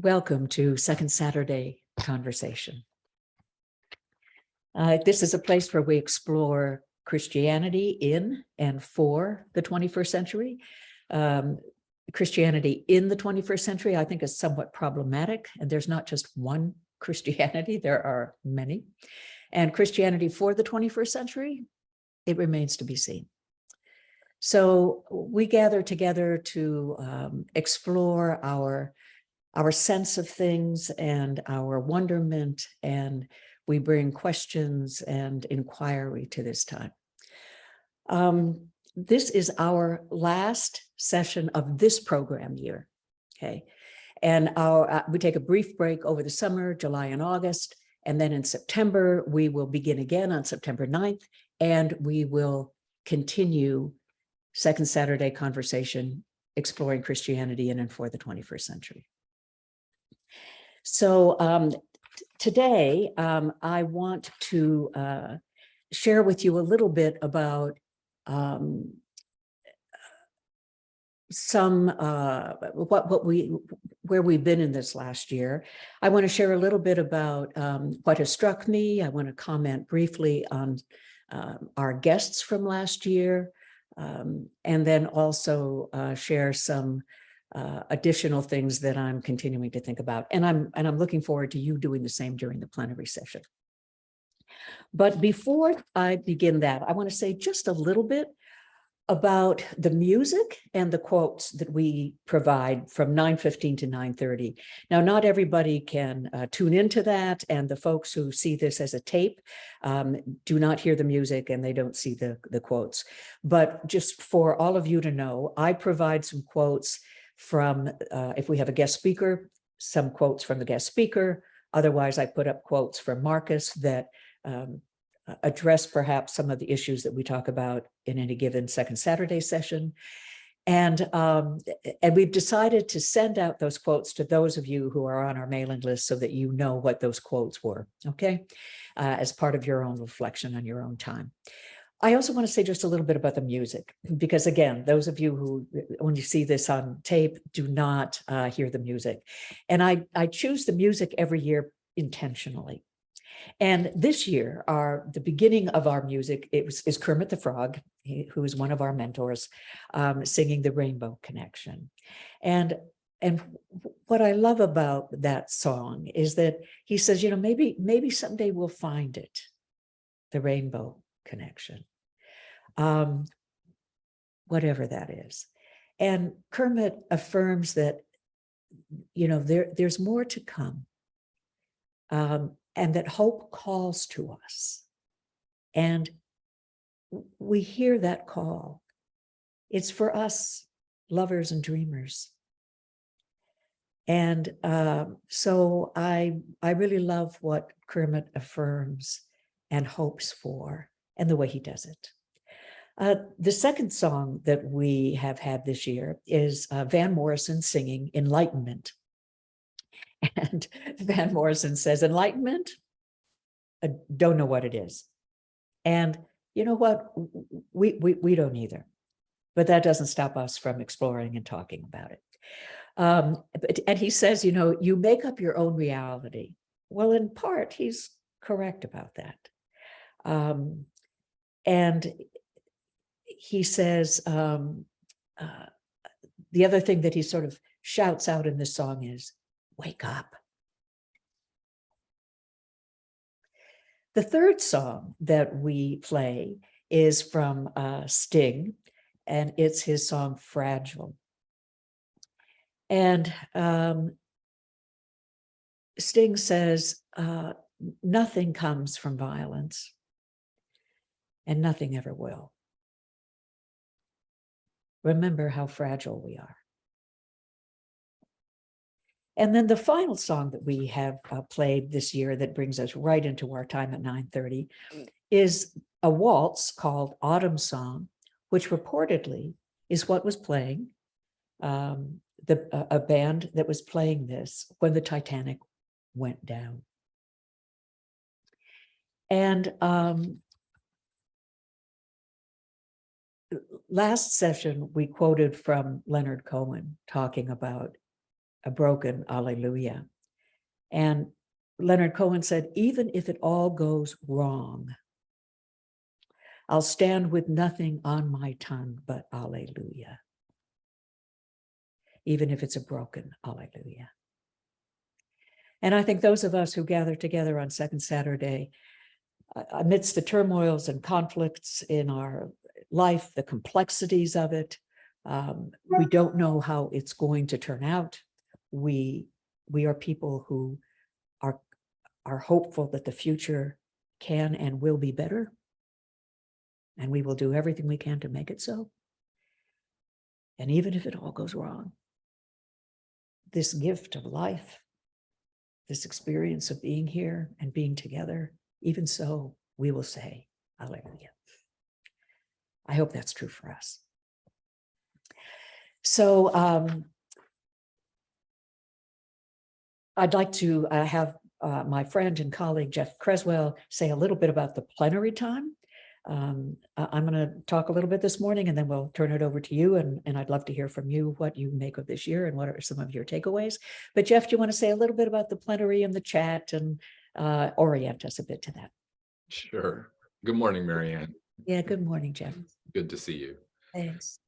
Welcome to Second Saturday Conversation. This is a place where we explore Christianity in and for the 21st century. Christianity in the 21st century, I think, is somewhat problematic, and there's not just one Christianity, there are many. And Christianity for the 21st century, it remains to be seen. So we gather together to explore our sense of things and our wonderment, and we bring questions and inquiry to this time. This is our last session of this program year, okay? And we take a brief break over the summer, July and August, and then in September, we will begin again on September 9th, and we will continue Second Saturday Conversation, exploring Christianity in and for the 21st century. So today, I want to share with you a little bit about where we've been in this last year. I want to share a little bit about what has struck me. I want to comment briefly on our guests from last year, and then also share some additional things that I'm continuing to think about. And I'm looking forward to you doing the same during the plenary session. But before I begin that, I want to say just a little bit about the music and the quotes that we provide from 9:15 to 9:30. Now, not everybody can tune into that, and the folks who see this as a tape do not hear the music and they don't see the quotes. But just for all of you to know, I provide some quotes from, if we have a guest speaker, some quotes from the guest speaker. Otherwise, I put up quotes from Marcus that address perhaps some of the issues that we talk about in any given Second Saturday session. And we've decided to send out those quotes to those of you who are on our mailing list so that you know what those quotes were, okay? As part of your own reflection on your own time. I also want to say just a little bit about the music, because again, those of you who, when you see this on tape, do not hear the music. And I choose the music every year intentionally. And this year, the beginning of our music is Kermit the Frog, who is one of our mentors, singing the Rainbow Connection. And what I love about that song is that he says, you know, maybe someday we'll find it, the Rainbow Connection, whatever that is. And Kermit affirms that, you know, there's more to come, and that hope calls to us. And we hear that call. It's for us, lovers and dreamers. And so I really love what Kermit affirms and hopes for, and the way he does it. The second song that we have had this year is Van Morrison singing Enlightenment. And Van Morrison says, enlightenment, I don't know what it is. And you know what? We don't either. But that doesn't stop us from exploring and talking about it. And he says, you know, you make up your own reality. Well, in part, he's correct about that. And he says, the other thing that he sort of shouts out in this song is, wake up. The third song that we play is from Sting, and it's his song Fragile. And Sting says, nothing comes from violence, and nothing ever will. Remember how fragile we are. And then the final song that we have played this year that brings us right into our time at 9:30 is a waltz called Autumn Song, which reportedly is what was playing, a band that was playing this when the Titanic went down. And last session, we quoted from Leonard Cohen talking about a broken alleluia. And Leonard Cohen said, even if it all goes wrong, I'll stand with nothing on my tongue but alleluia. Even if it's a broken alleluia. And I think those of us who gather together on Second Saturday, amidst the turmoils and conflicts in our life, the complexities of it, we don't know how it's going to turn out. We are people who are hopeful that the future can and will be better. And we will do everything we can to make it so. And even if it all goes wrong, this gift of life, this experience of being here and being together, even so, we will say, hallelujah. I hope that's true for us. So I'd like to have my friend and colleague, Jeff Creswell, say a little bit about the plenary time. I'm going to talk a little bit this morning, and then we'll turn it over to you. And I'd love to hear from you what you make of this year and what are some of your takeaways. But Jeff, do you want to say a little bit about the plenary and the chat and orient us a bit to that? Sure. Good morning, Marianne. Yeah, good morning, Jeff. Good to see you. Thanks.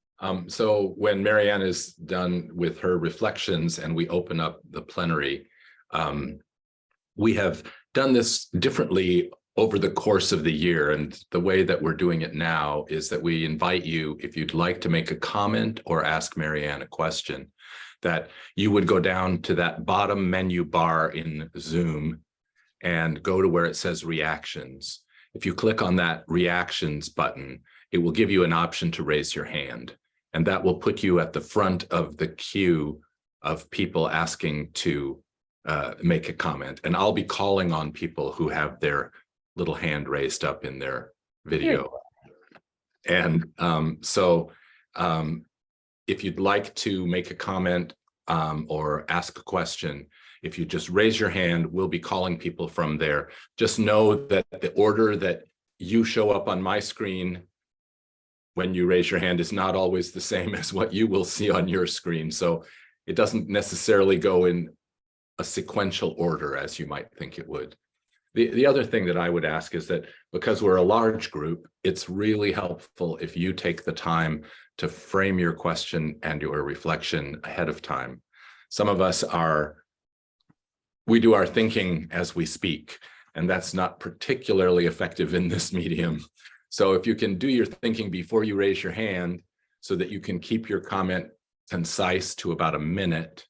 So when Marianne is done with her reflections and we open up the plenary, we have done this differently over the course of the year. And the way that we're doing it now is that we invite you, if you'd like to make a comment or ask Marianne a question, that you would go down to that bottom menu bar in Zoom and go to where it says reactions. If you click on that reactions button, it will give you an option to raise your hand. And that will put you at the front of the queue of people asking to make a comment. And I'll be calling on people who have their little hand raised up in their video. And if you'd like to make a comment or ask a question, if you just raise your hand, we'll be calling people from there. Just know that the order that you show up on my screen when you raise your hand is not always the same as what you will see on your screen. So it doesn't necessarily go in a sequential order as you might think it would. The other thing that I would ask is that because we're a large group, it's really helpful if you take the time to frame your question and your reflection ahead of time. Some of us we do our thinking as we speak, and that's not particularly effective in this medium. So if you can do your thinking before you raise your hand so that you can keep your comment concise to about a minute,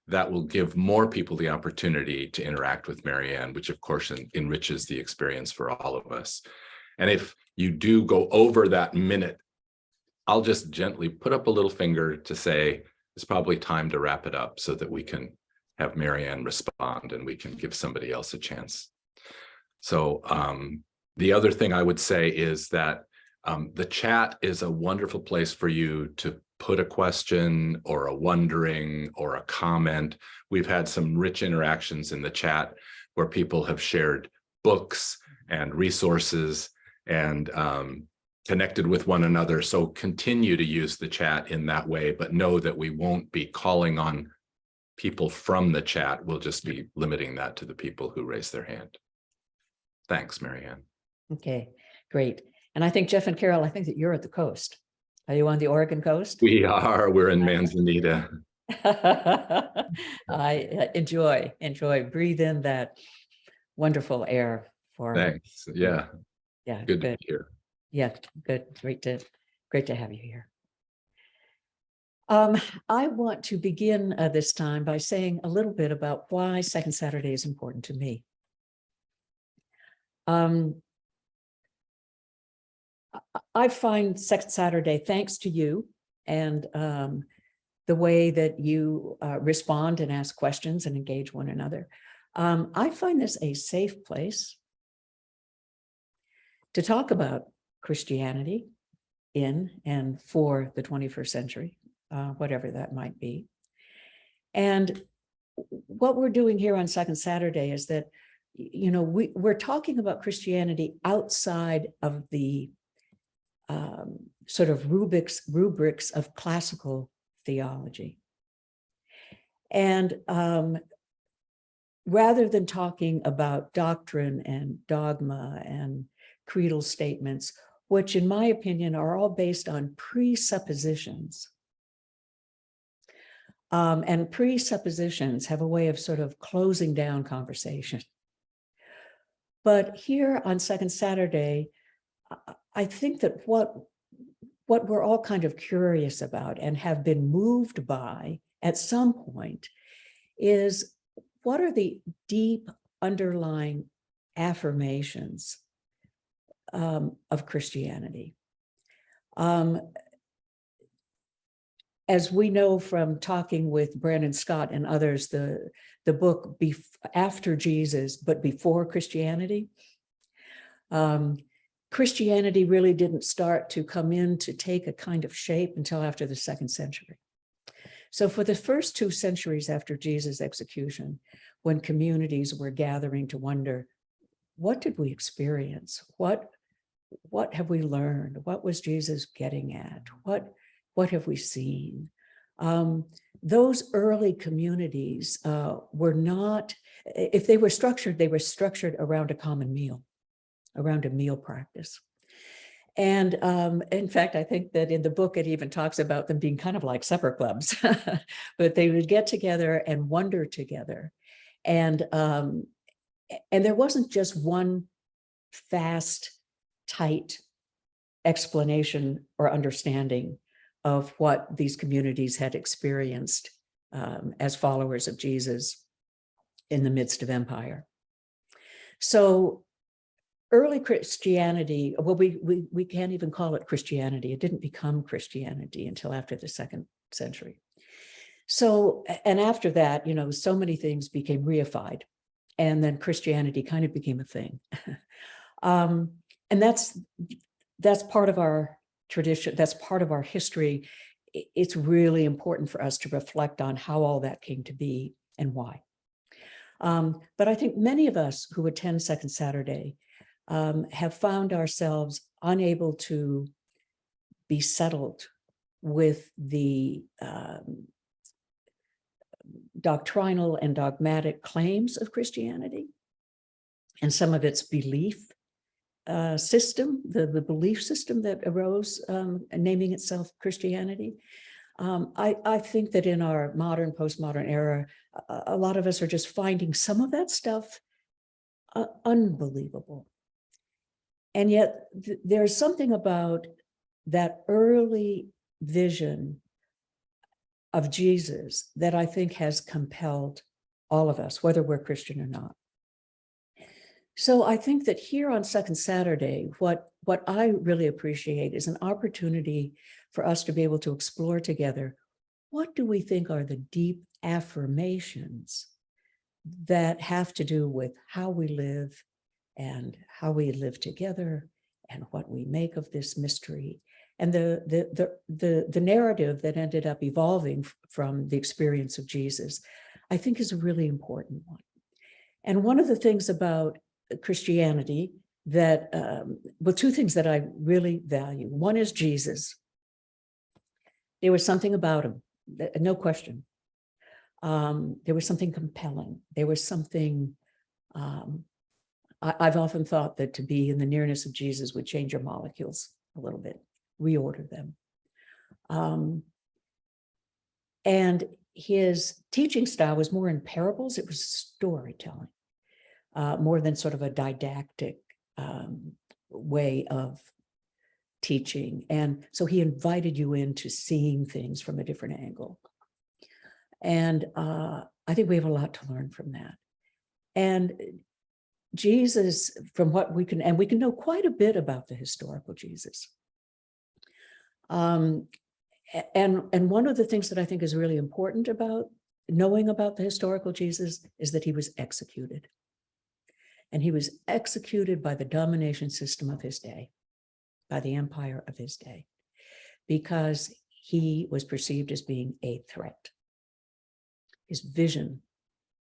that will give more people the opportunity to interact with Marianne, which of course enriches the experience for all of us. And if you do go over that minute, I'll just gently put up a little finger to say, it's probably time to wrap it up so that we can have Marianne respond and we can give somebody else a chance. So the other thing I would say is that the chat is a wonderful place for you to put a question or a wondering or a comment. We've had some rich interactions in the chat where people have shared books and resources and connected with one another. So continue to use the chat in that way, but know that we won't be calling on people from the chat. We'll just be limiting that to the people who raise their hand. Thanks, Marianne. Okay, great. And I think Jeff and Carol, I think that you're at the coast. Are you on the Oregon coast? We are. We're in Manzanita. I enjoy. Breathe in that wonderful air. Thanks. Yeah. Yeah. Good to be here. Yeah. Good. Great to have you here. I want to begin this time by saying a little bit about why Second Saturday is important to me. I find Second Saturday, thanks to you and the way that you respond and ask questions and engage one another. I find this a safe place to talk about Christianity in and for the 21st century, whatever that might be. And what we're doing here on Second Saturday is that, you know, we're talking about Christianity outside of the sort of rubrics of classical theology. And rather than talking about doctrine and dogma and creedal statements, which in my opinion are all based on presuppositions. And presuppositions have a way of sort of closing down conversation. But here on Second Saturday, I think that what we're all kind of curious about and have been moved by at some point is, what are the deep underlying affirmations of Christianity? As we know from talking with Brandon Scott and others, the book After Jesus, but Before Christianity, Christianity really didn't start to come in to take a kind of shape until after the 2nd century. So for the first 2 centuries after Jesus' execution, when communities were gathering to wonder, what did we experience? What have we learned? What was Jesus getting at? What have we seen? Those early communities were not, if they were structured around a common meal, around a meal practice. And in fact, I think that in the book, it even talks about them being kind of like supper clubs, but they would get together and wonder together. And there wasn't just one fast, tight explanation or understanding of what these communities had experienced as followers of Jesus in the midst of empire. So early Christianity, well, we can't even call it Christianity. It didn't become Christianity until after the 2nd century. So, and after that, you know, so many things became reified, and then Christianity kind of became a thing. And that's part of our tradition. That's part of our history. It's really important for us to reflect on how all that came to be and why. But I think many of us who attend Second Saturday have found ourselves unable to be settled with the doctrinal and dogmatic claims of Christianity and some of its belief system, the belief system that arose naming itself Christianity. I think that in our modern, postmodern era, a lot of us are just finding some of that stuff unbelievable. And yet there's something about that early vision of Jesus that I think has compelled all of us, whether we're Christian or not. So I think that here on Second Saturday, what I really appreciate is an opportunity for us to be able to explore together, what do we think are the deep affirmations that have to do with how we live and how we live together and what we make of this mystery, and the narrative that ended up evolving from the experience of Jesus, I think is a really important one. And one of the things about Christianity that, well, 2 things that I really value. One is Jesus. There was something about him, no question. There was something compelling. There was something, I've often thought that to be in the nearness of Jesus would change your molecules a little bit, reorder them. And his teaching style was more in parables. It was storytelling, more than sort of a didactic way of teaching. And so he invited you into seeing things from a different angle. And I think we have a lot to learn from that. And Jesus, from what we can, and we can know quite a bit about the historical Jesus. And one of the things that I think is really important about knowing about the historical Jesus is that he was executed. And he was executed by the domination system of his day, by the empire of his day, because he was perceived as being a threat. His vision,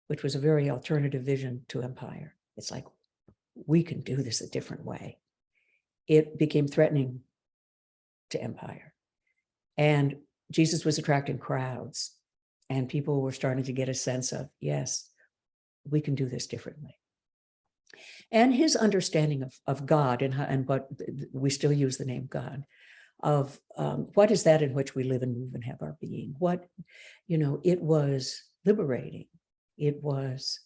which was a very alternative vision to empire, it's like, we can do this a different way. It became threatening to empire. And Jesus was attracting crowds And people were starting to get a sense of, yes, we can do this differently. And his understanding of God and what we still use the name God, of what is that in which we live and move and have our being. What, it was liberating. It was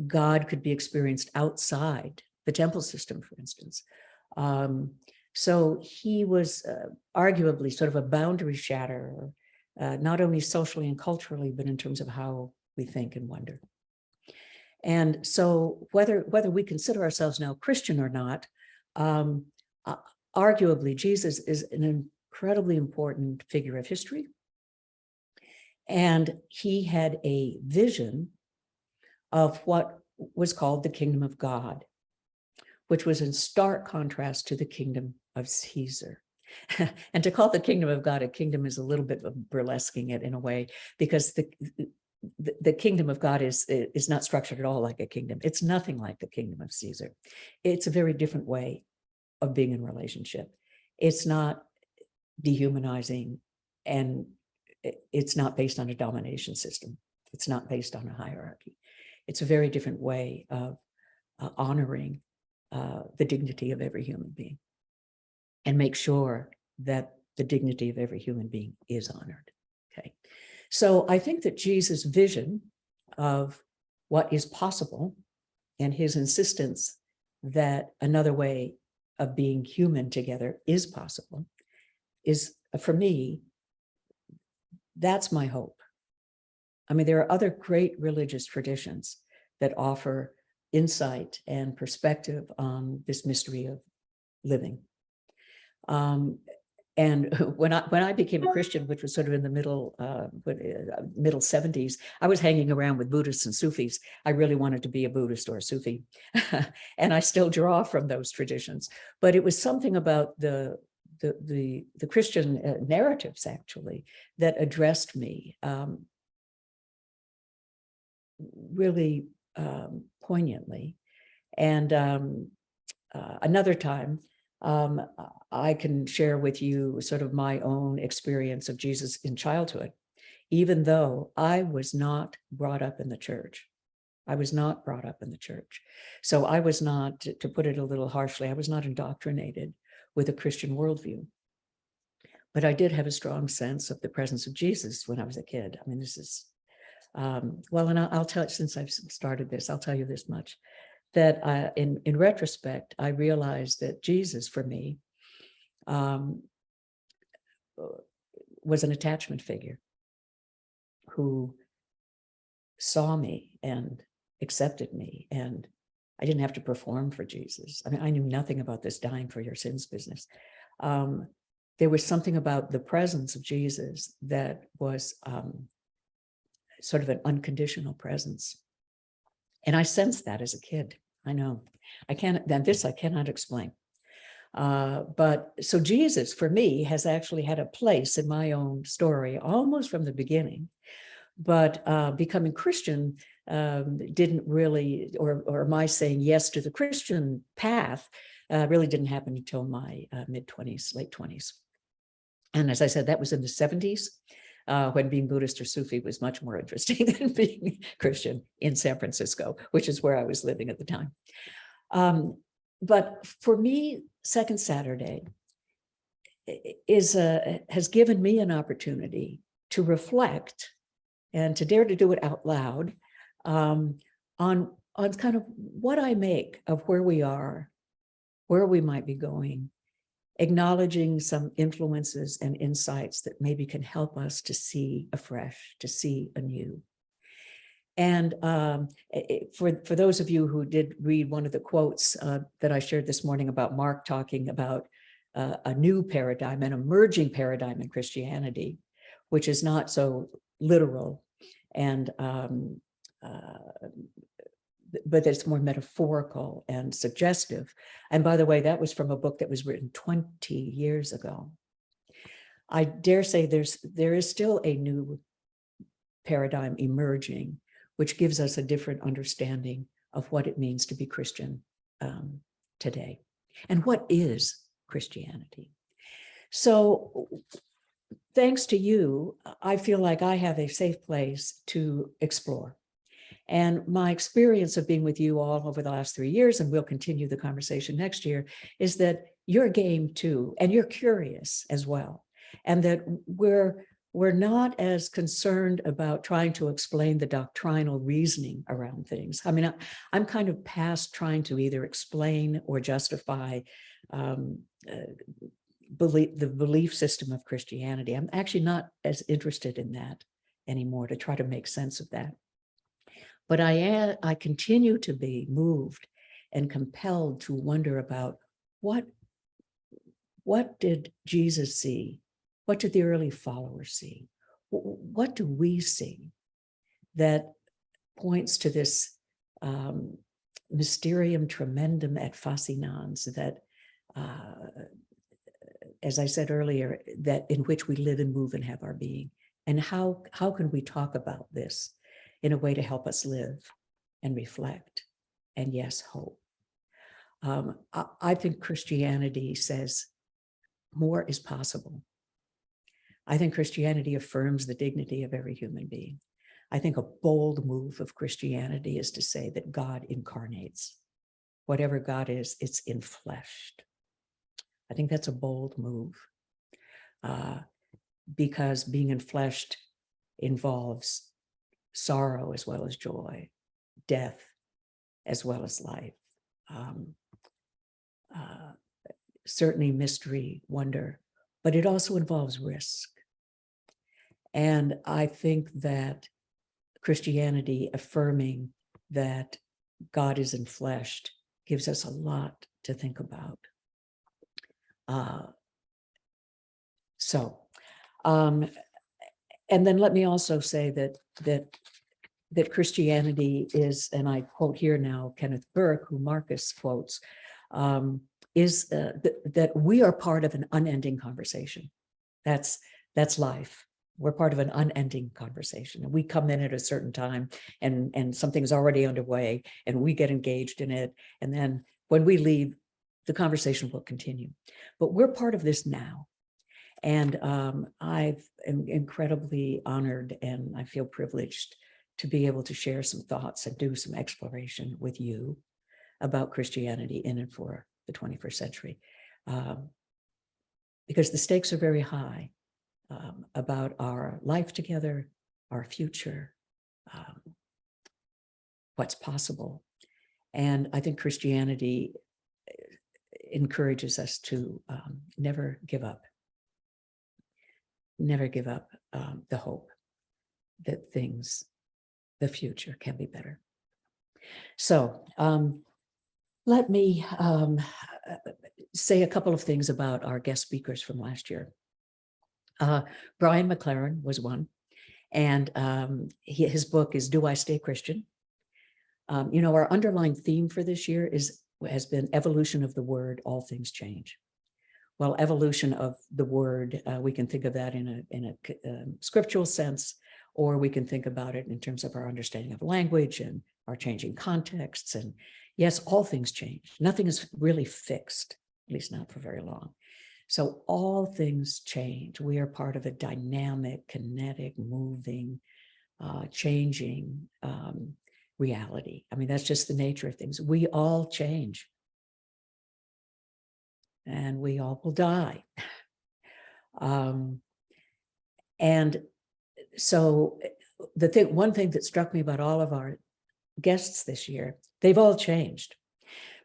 God could be experienced outside the temple system, for instance. So he was arguably sort of a boundary shatterer, not only socially and culturally, but in terms of how we think and wonder. And so whether we consider ourselves now Christian or not, arguably Jesus is an incredibly important figure of history. And he had a vision of what was called the kingdom of God, which was in stark contrast to the kingdom of Caesar. And to call the kingdom of God a kingdom is a little bit of burlesquing it in a way, because the kingdom of God is not structured at all like a kingdom. It's nothing like the kingdom of Caesar. It's a very different way of being in relationship. It's not dehumanizing, and it's not based on a domination system. It's not based on a hierarchy. It's a very different way of honoring the dignity of every human being, and make sure that the dignity of every human being is honored. Okay. So I think that Jesus' vision of what is possible and his insistence that another way of being human together is possible is, for me, that's my hope. I mean, there are other great religious traditions that offer insight and perspective on this mystery of living. And when I became a Christian, which was sort of in the middle 70s, I was hanging around with Buddhists and Sufis. I really wanted to be a Buddhist or a Sufi, and I still draw from those traditions. But it was something about the Christian narratives, actually, that addressed me really poignantly. And another time, I can share with you sort of my own experience of Jesus in childhood, even though I was not brought up in the church. I was not brought up in the church. So I was not, to put it a little harshly, I was not indoctrinated with a Christian worldview. But I did have a strong sense of the presence of Jesus when I was a kid. I mean, this is, well, and I'll tell you, since I've started this, I'll tell you this much, that in retrospect, I realized that Jesus, for me, was an attachment figure who saw me and accepted me, and I didn't have to perform for Jesus. I mean, I knew nothing about this dying for your sins business. There was something about the presence of Jesus that was sort of an unconditional presence. And I sensed that as a kid. I know. I cannot explain. But so Jesus, for me, has actually had a place in my own story almost from the beginning. But becoming Christian didn't really, or my saying yes to the Christian path really didn't happen until my mid-20s, late 20s. And as I said, that was in the 70s. When being Buddhist or Sufi was much more interesting than being Christian in San Francisco, which is where I was living at the time. But for me, Second Saturday has given me an opportunity to reflect and to dare to do it out loud on kind of what I make of where we are, where we might be going, acknowledging some influences and insights that maybe can help us to see afresh, to see anew. And for those of you who did read one of the quotes that I shared this morning about Mark talking about a new paradigm, an emerging paradigm in Christianity, which is not so literal, and but it's more metaphorical and suggestive. And by the way, that was from a book that was written 20 years ago. I dare say there is still a new paradigm emerging, which gives us a different understanding of what it means to be Christian today. And what is Christianity? So thanks to you, I feel like I have a safe place to explore. And my experience of being with you all over the last 3 years, and we'll continue the conversation next year, is that you're game too, and you're curious as well. And that we're not as concerned about trying to explain the doctrinal reasoning around things. I mean, I'm kind of past trying to either explain or justify the belief system of Christianity. I'm actually not as interested in that anymore, to try to make sense of that. But I continue to be moved and compelled to wonder about what did Jesus see? What did the early followers see? What do we see that points to this mysterium tremendum et fascinans that, as I said earlier, that in which we live and move and have our being? And how can we talk about this in a way to help us live and reflect and, yes, hope? I think Christianity says more is possible. I think Christianity affirms the dignity of every human being. I think a bold move of Christianity is to say that God incarnates. Whatever God is, it's enfleshed. I think that's a bold move, because being enfleshed involves sorrow as well as joy, death as well as life, certainly mystery, wonder, but it also involves risk. And I think that Christianity affirming that God is enfleshed gives us a lot to think about. And then let me also say that Christianity is, and I quote here now Kenneth Burke, who Marcus quotes, is that we are part of an unending conversation. That's life. We're part of an unending conversation. And we come in at a certain time and something's already underway and we get engaged in it. And then when we leave, the conversation will continue. But we're part of this now. And I am incredibly honored and I feel privileged to be able to share some thoughts and do some exploration with you about Christianity in and for the 21st century. Because the stakes are very high about our life together, our future, what's possible. And I think Christianity encourages us to never give up the hope that the future can be better. So let me say a couple of things about our guest speakers from last year. Brian McLaren was one, and his book is Do I Stay Christian? Our underlying theme for this year has been evolution of the word, all things change. Well, evolution of the word, we can think of that in a scriptural sense, or we can think about it in terms of our understanding of language and our changing contexts. And yes, all things change. Nothing is really fixed, at least not for very long. So all things change. We are part of a dynamic, kinetic, moving, changing reality. I mean, that's just the nature of things. We all change. And we all will die. And so one thing that struck me about all of our guests this year, they've all changed.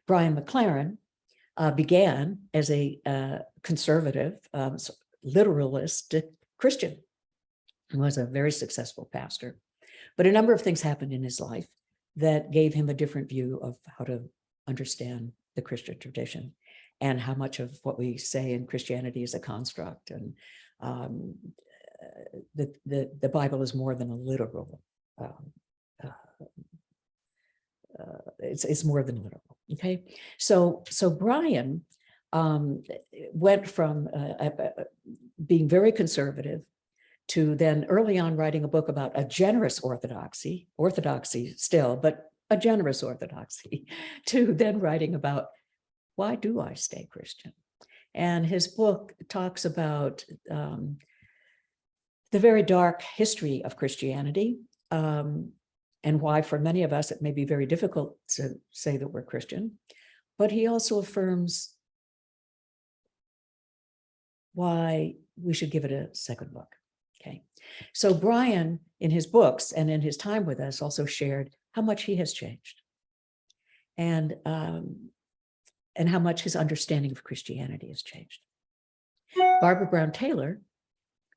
Brian McLaren began as a conservative, literalist Christian. He was a very successful pastor. But a number of things happened in his life that gave him a different view of how to understand the Christian tradition and how much of what we say in Christianity is a construct. And the Bible is more than a literal. It's more than literal. Okay, so Brian went from being very conservative to then early on writing a book about a generous orthodoxy still, but a generous orthodoxy, to then writing about why do I stay Christian? And his book talks about the very dark history of Christianity, and why for many of us it may be very difficult to say that we're Christian, but he also affirms why we should give it a second look. Okay, so Brian, in his books and in his time with us, also shared how much he has changed, and how much his understanding of Christianity has changed. Barbara Brown Taylor,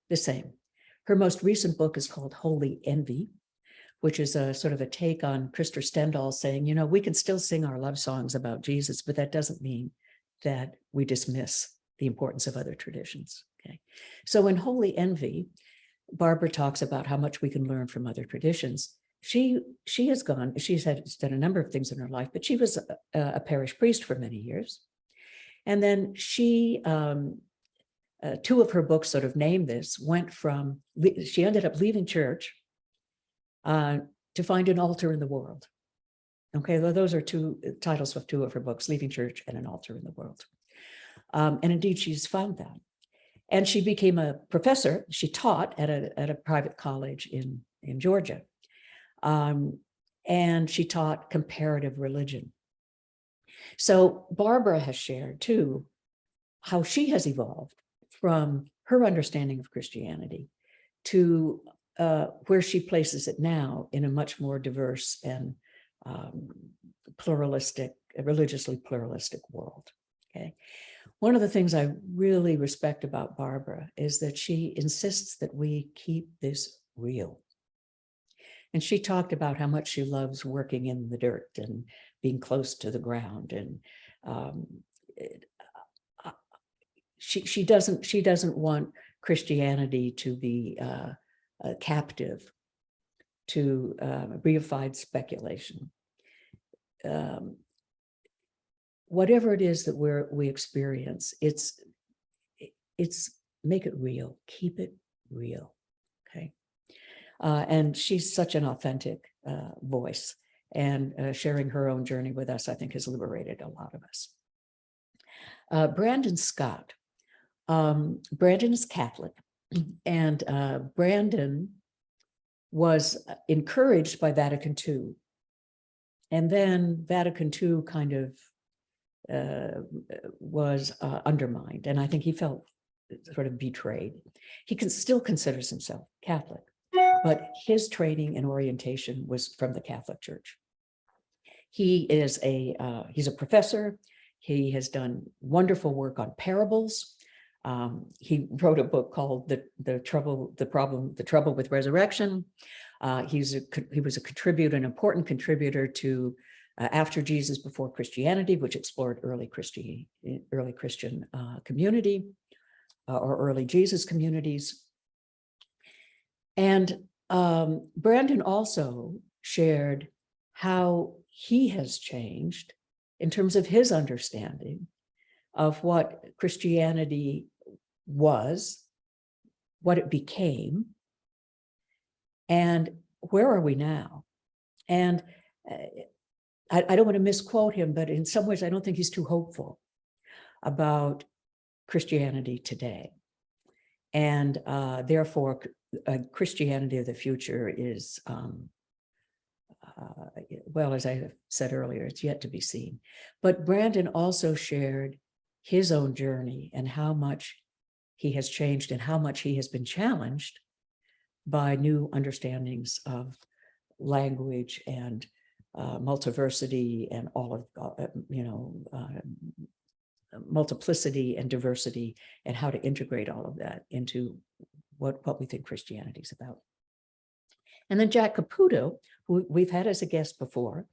the same. Her most recent book is called Holy Envy, which is a sort of a take on Krister Stendahl saying, you know, we can still sing our love songs about Jesus, but that doesn't mean that we dismiss the importance of other traditions. Okay, so in Holy Envy, Barbara talks about how much we can learn from other traditions. She's done a number of things in her life, but she was a parish priest for many years. And then she, two of her books sort of name this, she ended up leaving church to find an altar in the world. Okay, well, those are two titles of two of her books, Leaving Church and An Altar in the World. And indeed, she's found that. And she became a professor. She taught at a private college in Georgia. And she taught comparative religion. So Barbara has shared too how she has evolved from her understanding of Christianity to where she places it now in a much more diverse and pluralistic, religiously pluralistic world. Okay. One of the things I really respect about Barbara is that she insists that we keep this real. And she talked about how much she loves working in the dirt and being close to the ground. And she doesn't want Christianity to be captive to reified speculation. Whatever it is that we experience, it's make it real, keep it real. Okay. And she's such an authentic voice, and sharing her own journey with us, I think, has liberated a lot of us. Brandon Scott. Brandon is Catholic, and Brandon was encouraged by Vatican II. And then Vatican II kind of was undermined, and I think he felt sort of betrayed. He still considers himself Catholic, but his training and orientation was from the Catholic Church. He's a professor. He has done wonderful work on parables. He wrote a book called The Trouble with Resurrection. He was an important contributor to After Jesus, Before Christianity, which explored early Christian community or early Jesus communities. And Brandon also shared how he has changed in terms of his understanding of what Christianity was, what it became, and where are we now? And I don't want to misquote him, but in some ways, I don't think he's too hopeful about Christianity today. And therefore, Christianity of the future is, well, as I said earlier, it's yet to be seen. But Brandon also shared his own journey and how much he has changed and how much he has been challenged by new understandings of language and multiversity and all of, multiplicity and diversity, and how to integrate all of that into what we think Christianity is about. And then Jack Caputo, who we've had as a guest before.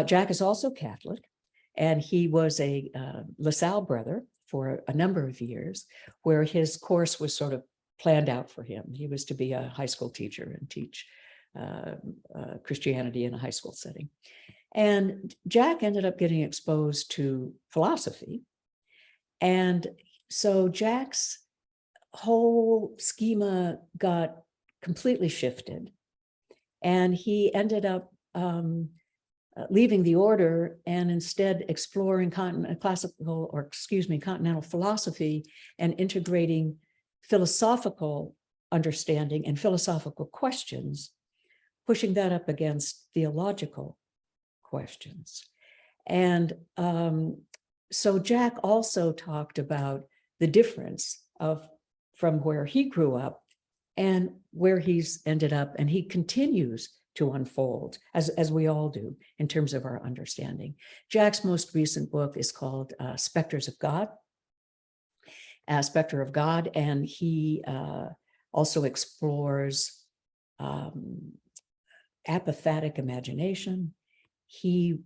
Jack is also Catholic, and he was a LaSalle brother for a number of years, where his course was sort of planned out for him. He was to be a high school teacher and teach Christianity in a high school setting. And Jack ended up getting exposed to philosophy. And so Jack's whole schema got completely shifted. And he ended up leaving the order and instead exploring continental philosophy and integrating philosophical understanding and philosophical questions, pushing that up against theological questions. And so Jack also talked about the difference from where he grew up and where he's ended up, and he continues to unfold, as we all do, in terms of our understanding. Jack's most recent book is called Specters of God, Spectre of God, and he also explores apophatic imagination. He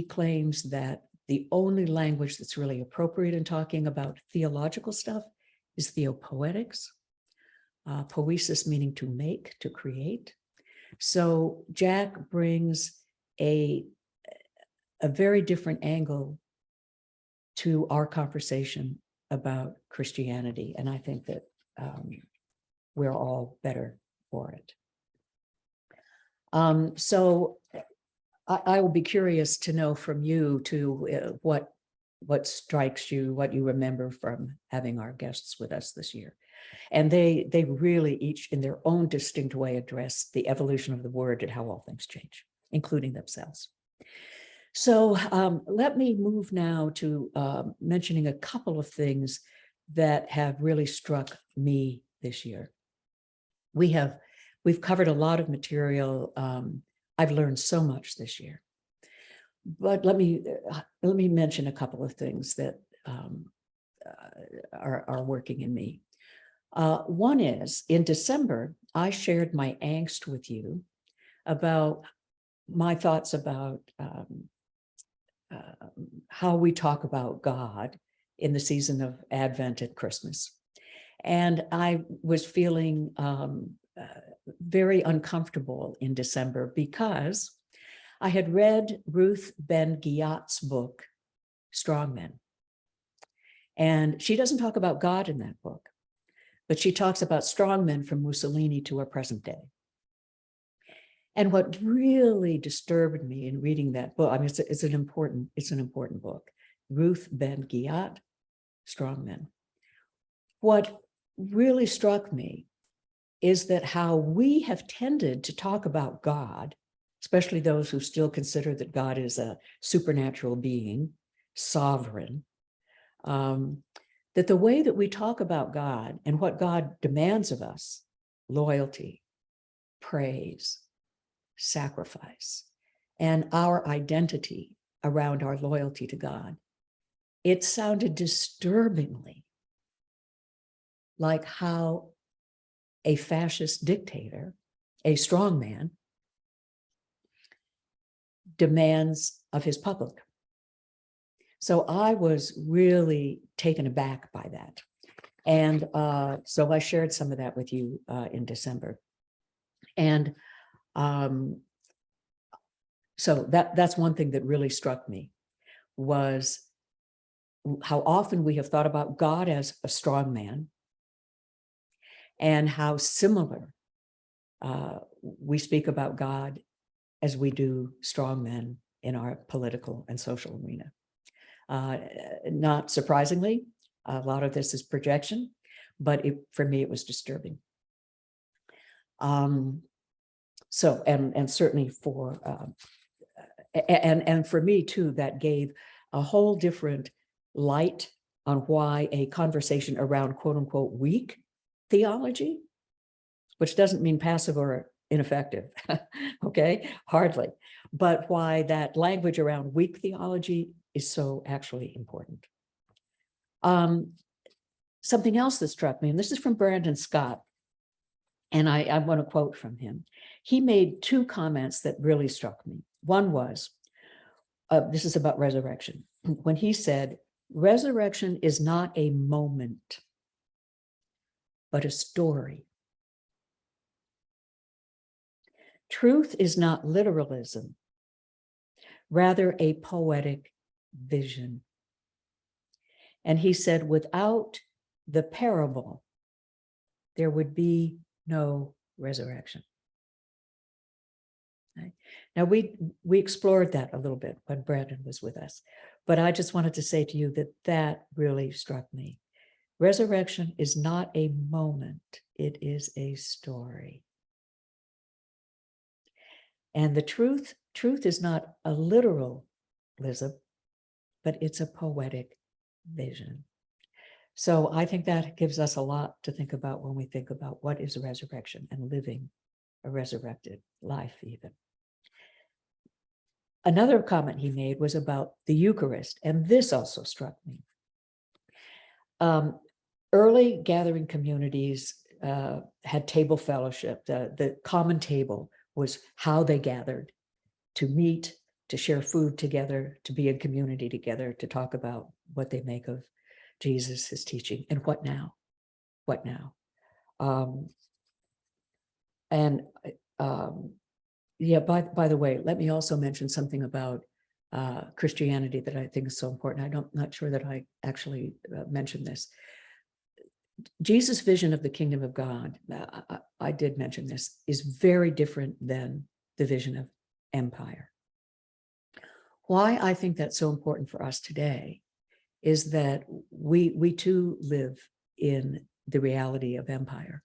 claims that the only language that's really appropriate in talking about theological stuff is theopoetics, poesis meaning to make, to create. So Jack brings a very different angle to our conversation about Christianity, and I think that we're all better for it. So I will be curious to know from you too what strikes you, what you remember from having our guests with us this year. And they really each in their own distinct way address the evolution of the word and how all things change, including themselves. So let me move now to mentioning a couple of things that have really struck me this year. We've covered a lot of material. I've learned so much this year, but let me mention a couple of things that are working in me. One is, in December, I shared my angst with you about my thoughts about how we talk about God in the season of Advent and Christmas. And I was feeling very uncomfortable in December because I had read Ruth Ben-Ghiat's book, Strong Men. And she doesn't talk about God in that book, but she talks about strong men from Mussolini to our present day. And what really disturbed me in reading that book, I mean, it's an important book, Ruth Ben-Ghiat, Strong Men. What really struck me is that how we have tended to talk about God, especially those who still consider that God is a supernatural being, sovereign, that the way that we talk about God and what God demands of us, loyalty, praise, sacrifice, and our identity around our loyalty to God, it sounded disturbingly like how a fascist dictator, a strongman, demands of his public. So I was really taken aback by that. And so I shared some of that with you in December. And so that's one thing that really struck me, was how often we have thought about God as a strong man, and how similar we speak about God as we do strong men in our political and social arena. Not surprisingly, a lot of this is projection, but for me, it was disturbing. So, and certainly for, and for me too, that gave a whole different light on why a conversation around quote unquote weak theology, which doesn't mean passive or ineffective, okay, hardly, but why that language around weak theology is so actually important. Something else that struck me, and this is from Brandon Scott, and I want to quote from him. He made two comments that really struck me. One was, this is about resurrection, when he said, resurrection is not a moment, but a story. Truth is not literalism, rather a poetic vision. And he said, without the parable, there would be no resurrection. Right? Now, we explored that a little bit when Brandon was with us, but I just wanted to say to you that that really struck me, Resurrection is not a moment, it is a story. And the truth is not a literal Elizabeth, but it's a poetic vision. So I think that gives us a lot to think about when we think about what is a resurrection and living a resurrected life even. Another comment he made was about the Eucharist, and this also struck me. Early gathering communities had table fellowship. The common table was how they gathered to meet, to share food together, to be in community together, to talk about what they make of Jesus, his teaching, and what now? What now? Yeah, by the way, let me also mention something about Christianity that I think is so important. I'm not sure that I actually mentioned this. Jesus' vision of the kingdom of God, I did mention this, is very different than the vision of empire. Why I think that's so important for us today is that we too live in the reality of empire.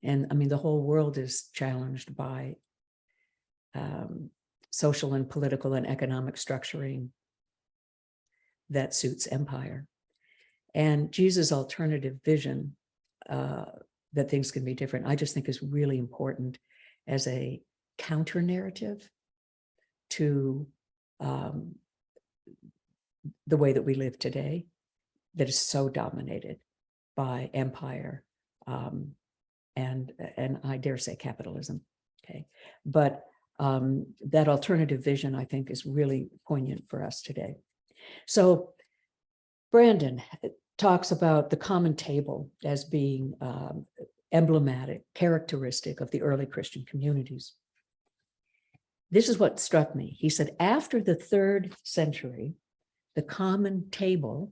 And I mean, the whole world is challenged by social and political and economic structuring that suits empire. And Jesus' alternative vision that things can be different, I just think is really important as a counter narrative to the way that we live today, that is so dominated by empire and I dare say capitalism. Okay, but that alternative vision, I think, is really poignant for us today. So Brandon talks about the common table as being emblematic, characteristic of the early Christian communities. This is what struck me. He said, after the 3rd century, the common table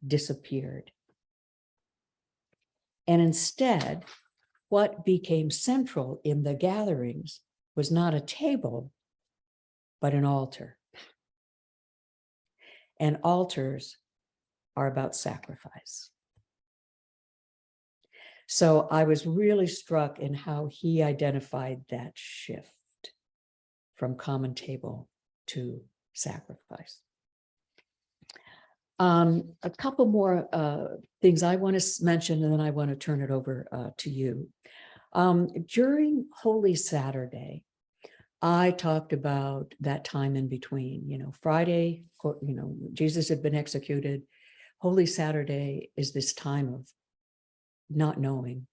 disappeared. And instead, what became central in the gatherings was not a table, but an altar. And altars are about sacrifice. So I was really struck in how he identified that shift from common table to sacrifice. A couple more things I want to mention, and then I want to turn it over to you. During Holy Saturday, I talked about that time in between, Friday, Jesus had been executed. Holy Saturday is this time of not knowing.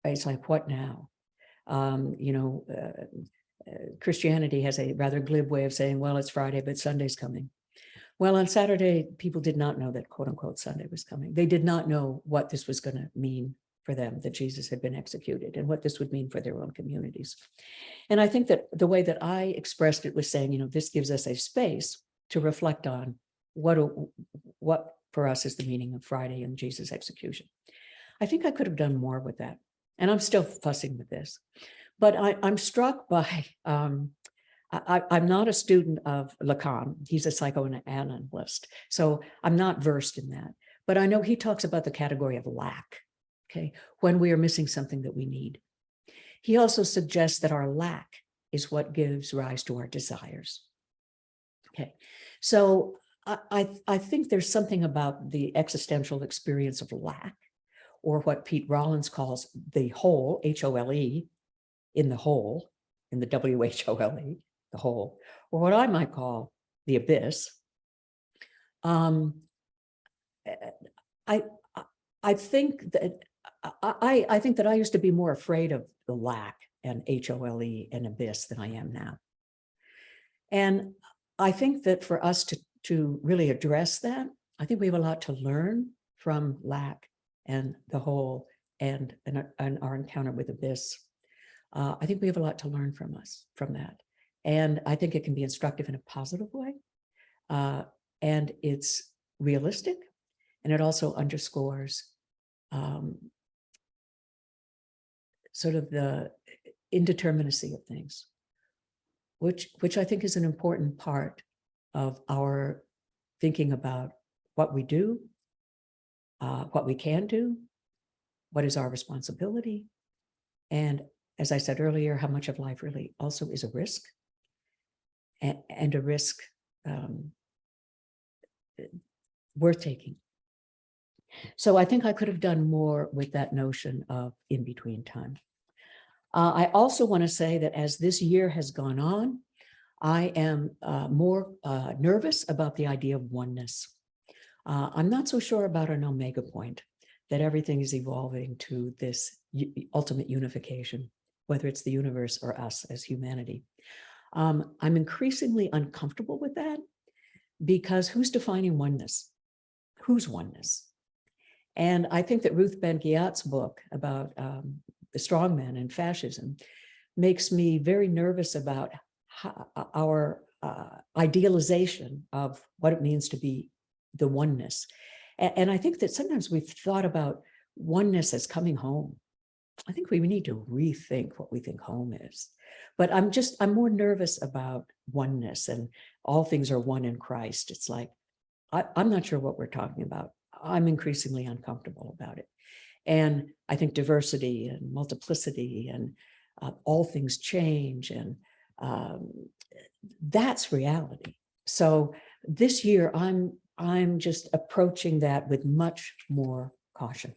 It's like, what now? Christianity has a rather glib way of saying, well, it's Friday, but Sunday's coming. Well, on Saturday, people did not know that quote unquote Sunday was coming. They did not know what this was going to mean for them, that Jesus had been executed, and what this would mean for their own communities. And I think that the way that I expressed it was saying, this gives us a space to reflect on what for us is the meaning of Friday and Jesus' execution. I think I could have done more with that. And I'm still fussing with this. But I'm struck by, I'm not a student of Lacan. He's a psychoanalyst. So I'm not versed in that. But I know he talks about the category of lack, okay, when we are missing something that we need. He also suggests that our lack is what gives rise to our desires. Okay, so I think there's something about the existential experience of lack, or what Pete Rollins calls the whole, H-O-L-E, in the whole, in the W-H-O-L-E, the whole, or what I might call the abyss. I think that I think that I used to be more afraid of the lack and H-O-L-E and abyss than I am now. And I think that for us to really address that, I think we have a lot to learn from lack and the whole and our encounter with abyss. I think we have a lot to learn from that. And I think it can be instructive in a positive way. And it's realistic. And it also underscores sort of the indeterminacy of things, which I think is an important part of our thinking about what we do what we can do, what is our responsibility, and as I said earlier, how much of life really also is a risk, and a risk worth taking. So I think I could have done more with that notion of in-between time. I also want to say that as this year has gone on, I am more nervous about the idea of oneness. I'm not so sure about an omega point, that everything is evolving to this ultimate unification, whether it's the universe or us as humanity. I'm increasingly uncomfortable with that, because who's defining oneness? Whose oneness? And I think that Ruth Ben-Ghiat's book about the strongman and fascism makes me very nervous about our idealization of what it means to be the oneness. And I think that sometimes we've thought about oneness as coming home. I think we need to rethink what we think home is. But I'm more nervous about oneness, and all things are one in Christ. It's like, I'm not sure what we're talking about. I'm increasingly uncomfortable about it. And I think diversity and multiplicity and all things change, and that's reality. So this year, I'm just approaching that with much more caution.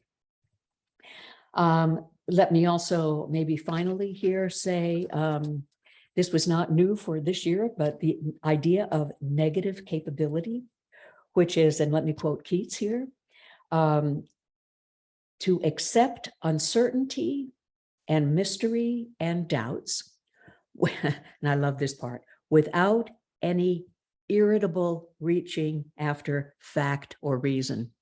Let me also maybe finally here say, this was not new for this year, but the idea of negative capability, which is, and let me quote Keats here, to accept uncertainty and mystery and doubts, and I love this part, without any irritable reaching after fact or reason.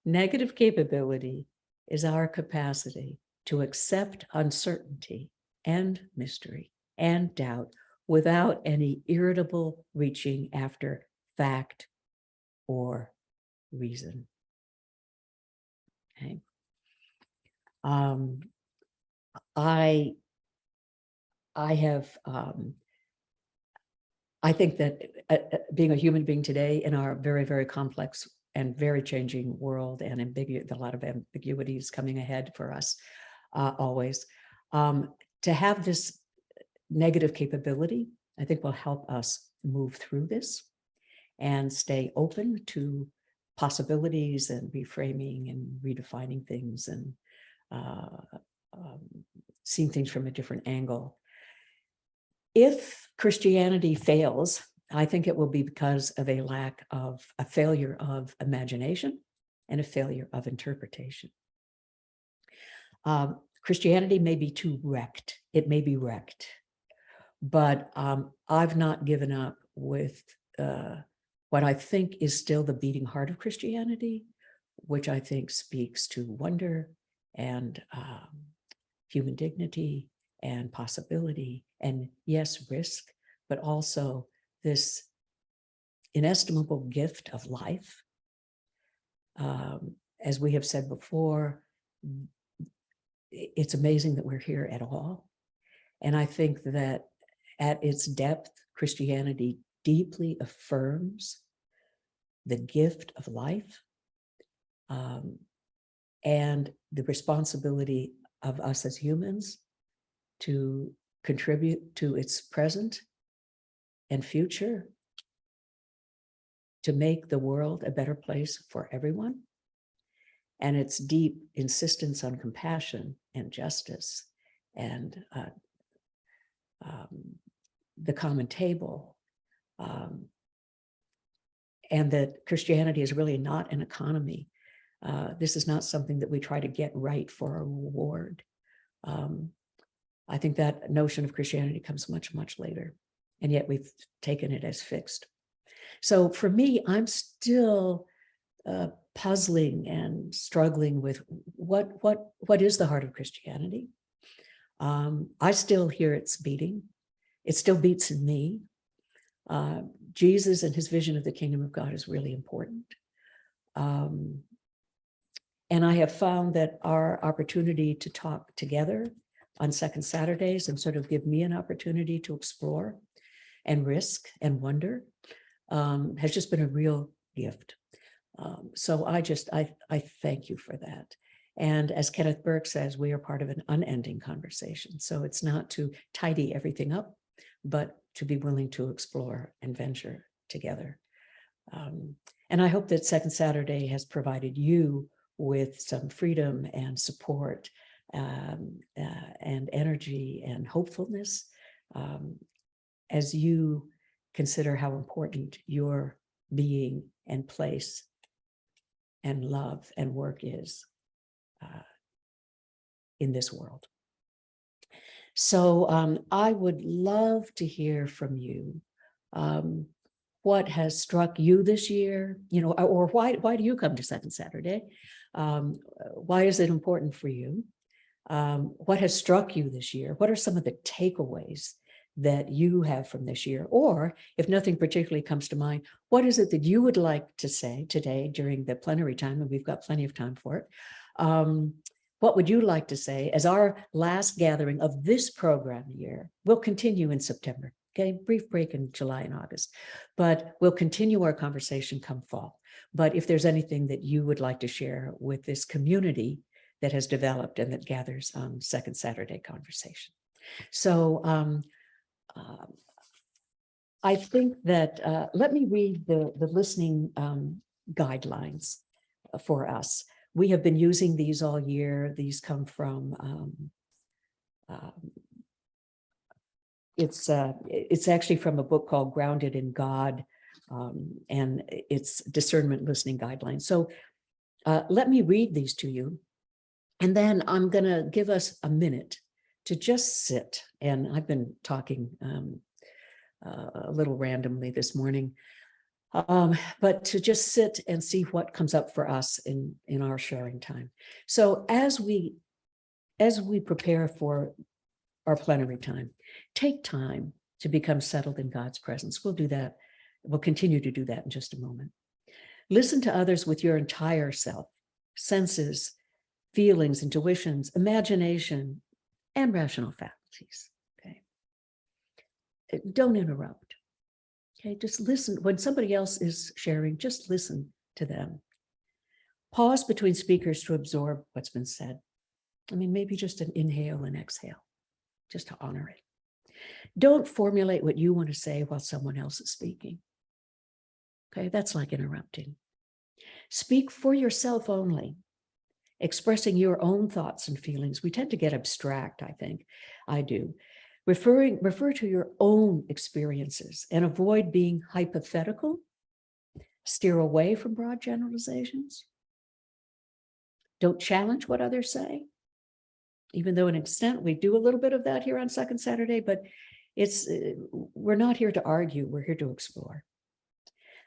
Negative capability is our capacity to accept uncertainty and mystery and doubt without any irritable reaching after fact or reason. Okay. I think that being a human being today in our very, very complex and very changing world, and a lot of ambiguities coming ahead for us always, to have this negative capability, I think will help us move through this and stay open to possibilities and reframing and redefining things, and seeing things from a different angle. If Christianity fails, I think it will be because of a failure of imagination and a failure of interpretation. Christianity may be too wrecked. It may be wrecked, but I've not given up with what I think is still the beating heart of Christianity, which I think speaks to wonder and human dignity and possibility, and yes, risk, but also this inestimable gift of life. As we have said before, it's amazing that we're here at all. And I think that at its depth, Christianity deeply affirms the gift of life, and the responsibility of us as humans to contribute to its present and future, to make the world a better place for everyone. And its deep insistence on compassion and justice and the common table, and that Christianity is really not an economy. This is not something that we try to get right for a reward. I think that notion of Christianity comes much, much later, and yet we've taken it as fixed. So for me, I'm still puzzling and struggling with what is the heart of Christianity. I still hear its beating. It still beats in me. Jesus and his vision of the kingdom of God is really important. And I have found that our opportunity to talk together on second Saturdays and sort of give me an opportunity to explore and risk and wonder has just been a real gift. So I thank you for that. And as Kenneth Burke says, we are part of an unending conversation. So it's not to tidy everything up, but to be willing to explore and venture together. And I hope that Second Saturday has provided you with some freedom and support and energy and hopefulness as you consider how important your being and place and love and work is in this world. So I would love to hear from you. What has struck you this year, or why do you come to Second Saturday? Why is it important for you? What has struck you this year? What are some of the takeaways that you have from this year? Or if nothing particularly comes to mind, what is it that you would like to say today during the plenary time? And we've got plenty of time for it. What would you like to say as our last gathering of this program year? We'll continue in September. Okay, brief break in July and August, but we'll continue our conversation come fall. But if there's anything that you would like to share with this community that has developed and that gathers on Second Saturday conversation. So I think that, let me read the listening guidelines for us. We have been using these all year. These come from it's actually from a book called Grounded in God, and it's discernment listening guidelines. So let me read these to you, and then I'm going to give us a minute to just sit. And I've been talking a little randomly this morning, but to just sit and see what comes up for us in our sharing time. So as we prepare for our plenary time, take time to become settled in God's presence. We'll do that. We'll continue to do that in just a moment. Listen to others with your entire self, senses, feelings, intuitions, imagination, and rational faculties. Okay. Don't interrupt. Okay. Just listen. When somebody else is sharing, just listen to them. Pause between speakers to absorb what's been said. I mean, maybe just an inhale and exhale, just to honor it. Don't formulate what you want to say while someone else is speaking. Okay, that's like interrupting. Speak for yourself only, expressing your own thoughts and feelings. We tend to get abstract, I think. I do. Refer to your own experiences and avoid being hypothetical. Steer away from broad generalizations. Don't challenge what others say, even though in an extent we do a little bit of that here on Second Saturday, but we're not here to argue, we're here to explore.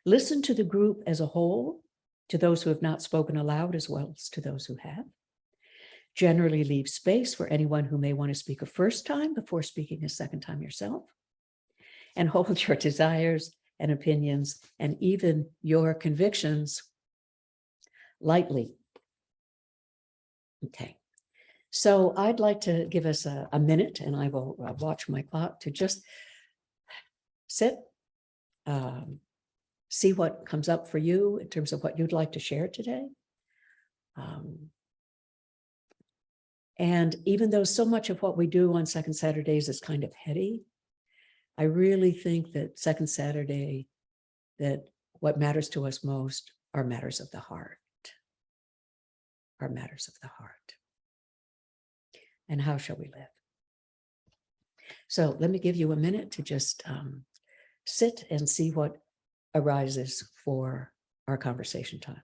Listen to the group as a whole, to those who have not spoken aloud as well as to those who have. Generally leave space for anyone who may want to speak a first time before speaking a second time yourself. And hold your desires and opinions and even your convictions lightly. Okay. So I'd like to give us a minute, and I will watch my clock to just sit, see what comes up for you in terms of what you'd like to share today. And even though so much of what we do on Second Saturdays is kind of heady, I really think that Second Saturday, that what matters to us most are matters of the heart, are matters of the heart. And how shall we live? So let me give you a minute to just sit and see what arises for our conversation time.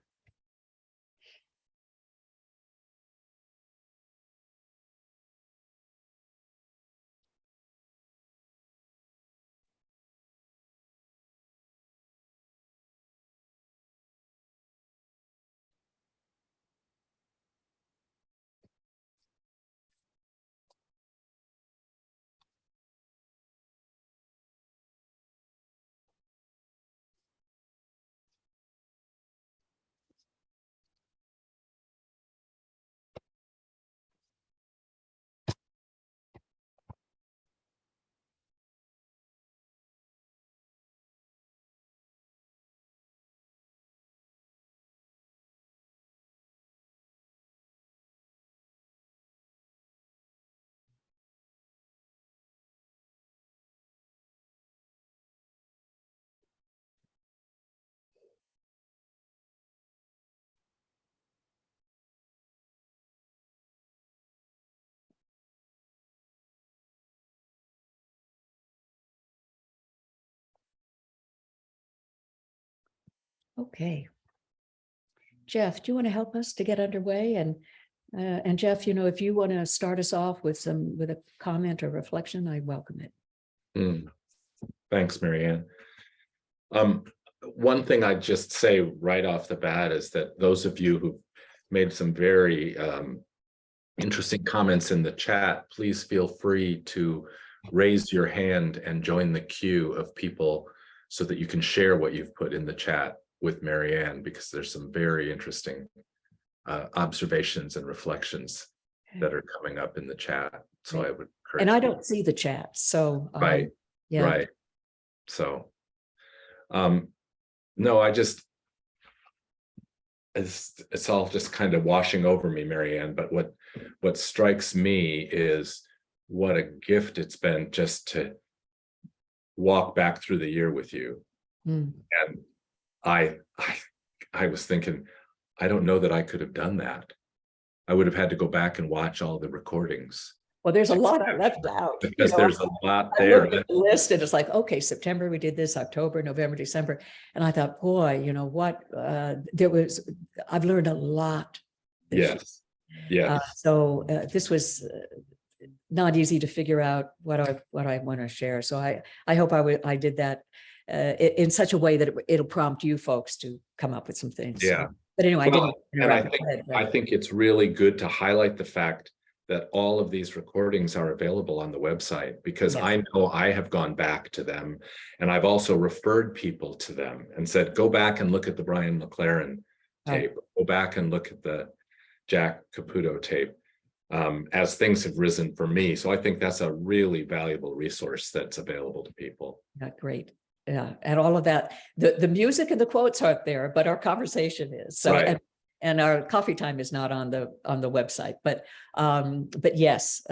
Okay. Jeff, do you want to help us to get underway? And Jeff, if you want to start us off with a comment or reflection, I welcome it. Thanks, Marianne. One thing I'd just say right off the bat is that those of you who made some very interesting comments in the chat, please feel free to raise your hand and join the queue of people so that you can share what you've put in the chat with Marianne, because there's some very interesting observations and reflections that are coming up in the chat. So I would encourage. And I don't see the chat, so right, yeah. right. So, no, it's all just kind of washing over me, Marianne. But what strikes me is what a gift it's been just to walk back through the year with you. And I was thinking, I don't know that I could have done that. I would have had to go back and watch all the recordings. Well, there's a lot I left out. Because there's a lot I there. looked at the list and it's like, okay, September we did this, October, November, December. And I thought, boy, you know what? I've learned a lot. Yes. Yes. So this was not easy to figure out what I want to share. So I hope I did that in such a way that it'll prompt you folks to come up with some things. Yeah. But anyway, I think it's really good to highlight the fact that all of these recordings are available on the website, because Yes. I know I have gone back to them, and I've also referred people to them and said, go back and look at the Brian McLaren tape, go back and look at the Jack Caputo tape, as things have risen for me. So I think that's a really valuable resource that's available to people. Great. Yeah, and all of that, the music and the quotes aren't there, but our conversation is. So Right. and our coffee time is not on the website, but yes,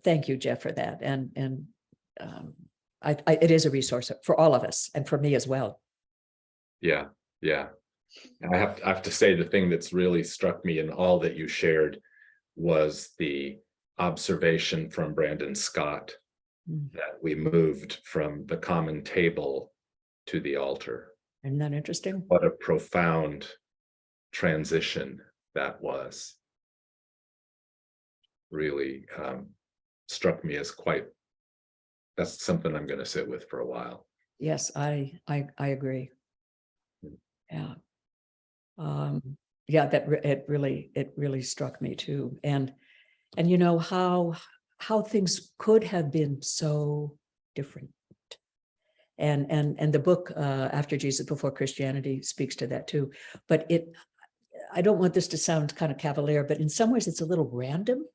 thank you, Jeff, for that. And it is a resource for all of us and for me as well. Yeah, yeah. And I have to say, the thing that's really struck me in all that you shared was the observation from Brandon Scott that we moved from the common table to the altar. Isn't that interesting? What a profound transition that was. Really struck me as that's something I'm going to sit with for a while. Yes, I agree. Yeah. Yeah, it really struck me too. And you know how things could have been so different. And the book After Jesus Before Christianity speaks to that too. But I don't want this to sound kind of cavalier, but in some ways it's a little random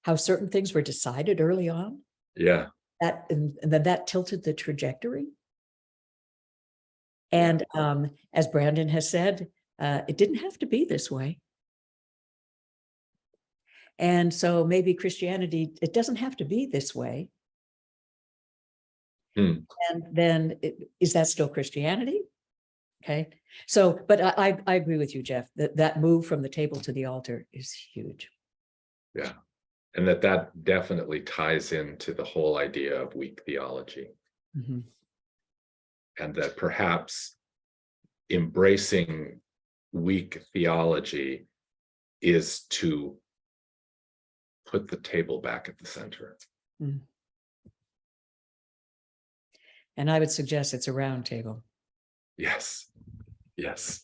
how certain things were decided early on. Yeah. And then that tilted the trajectory. And as Brandon has said, it didn't have to be this way. And so maybe Christianity, it doesn't have to be this way. And then is that still Christianity? Okay. So, but I agree with you, Jeff, that move from the table to the altar is huge. Yeah. And that definitely ties into the whole idea of weak theology. And that perhaps embracing weak theology is to put the table back at the center. And I would suggest it's a round table. Yes. Yes.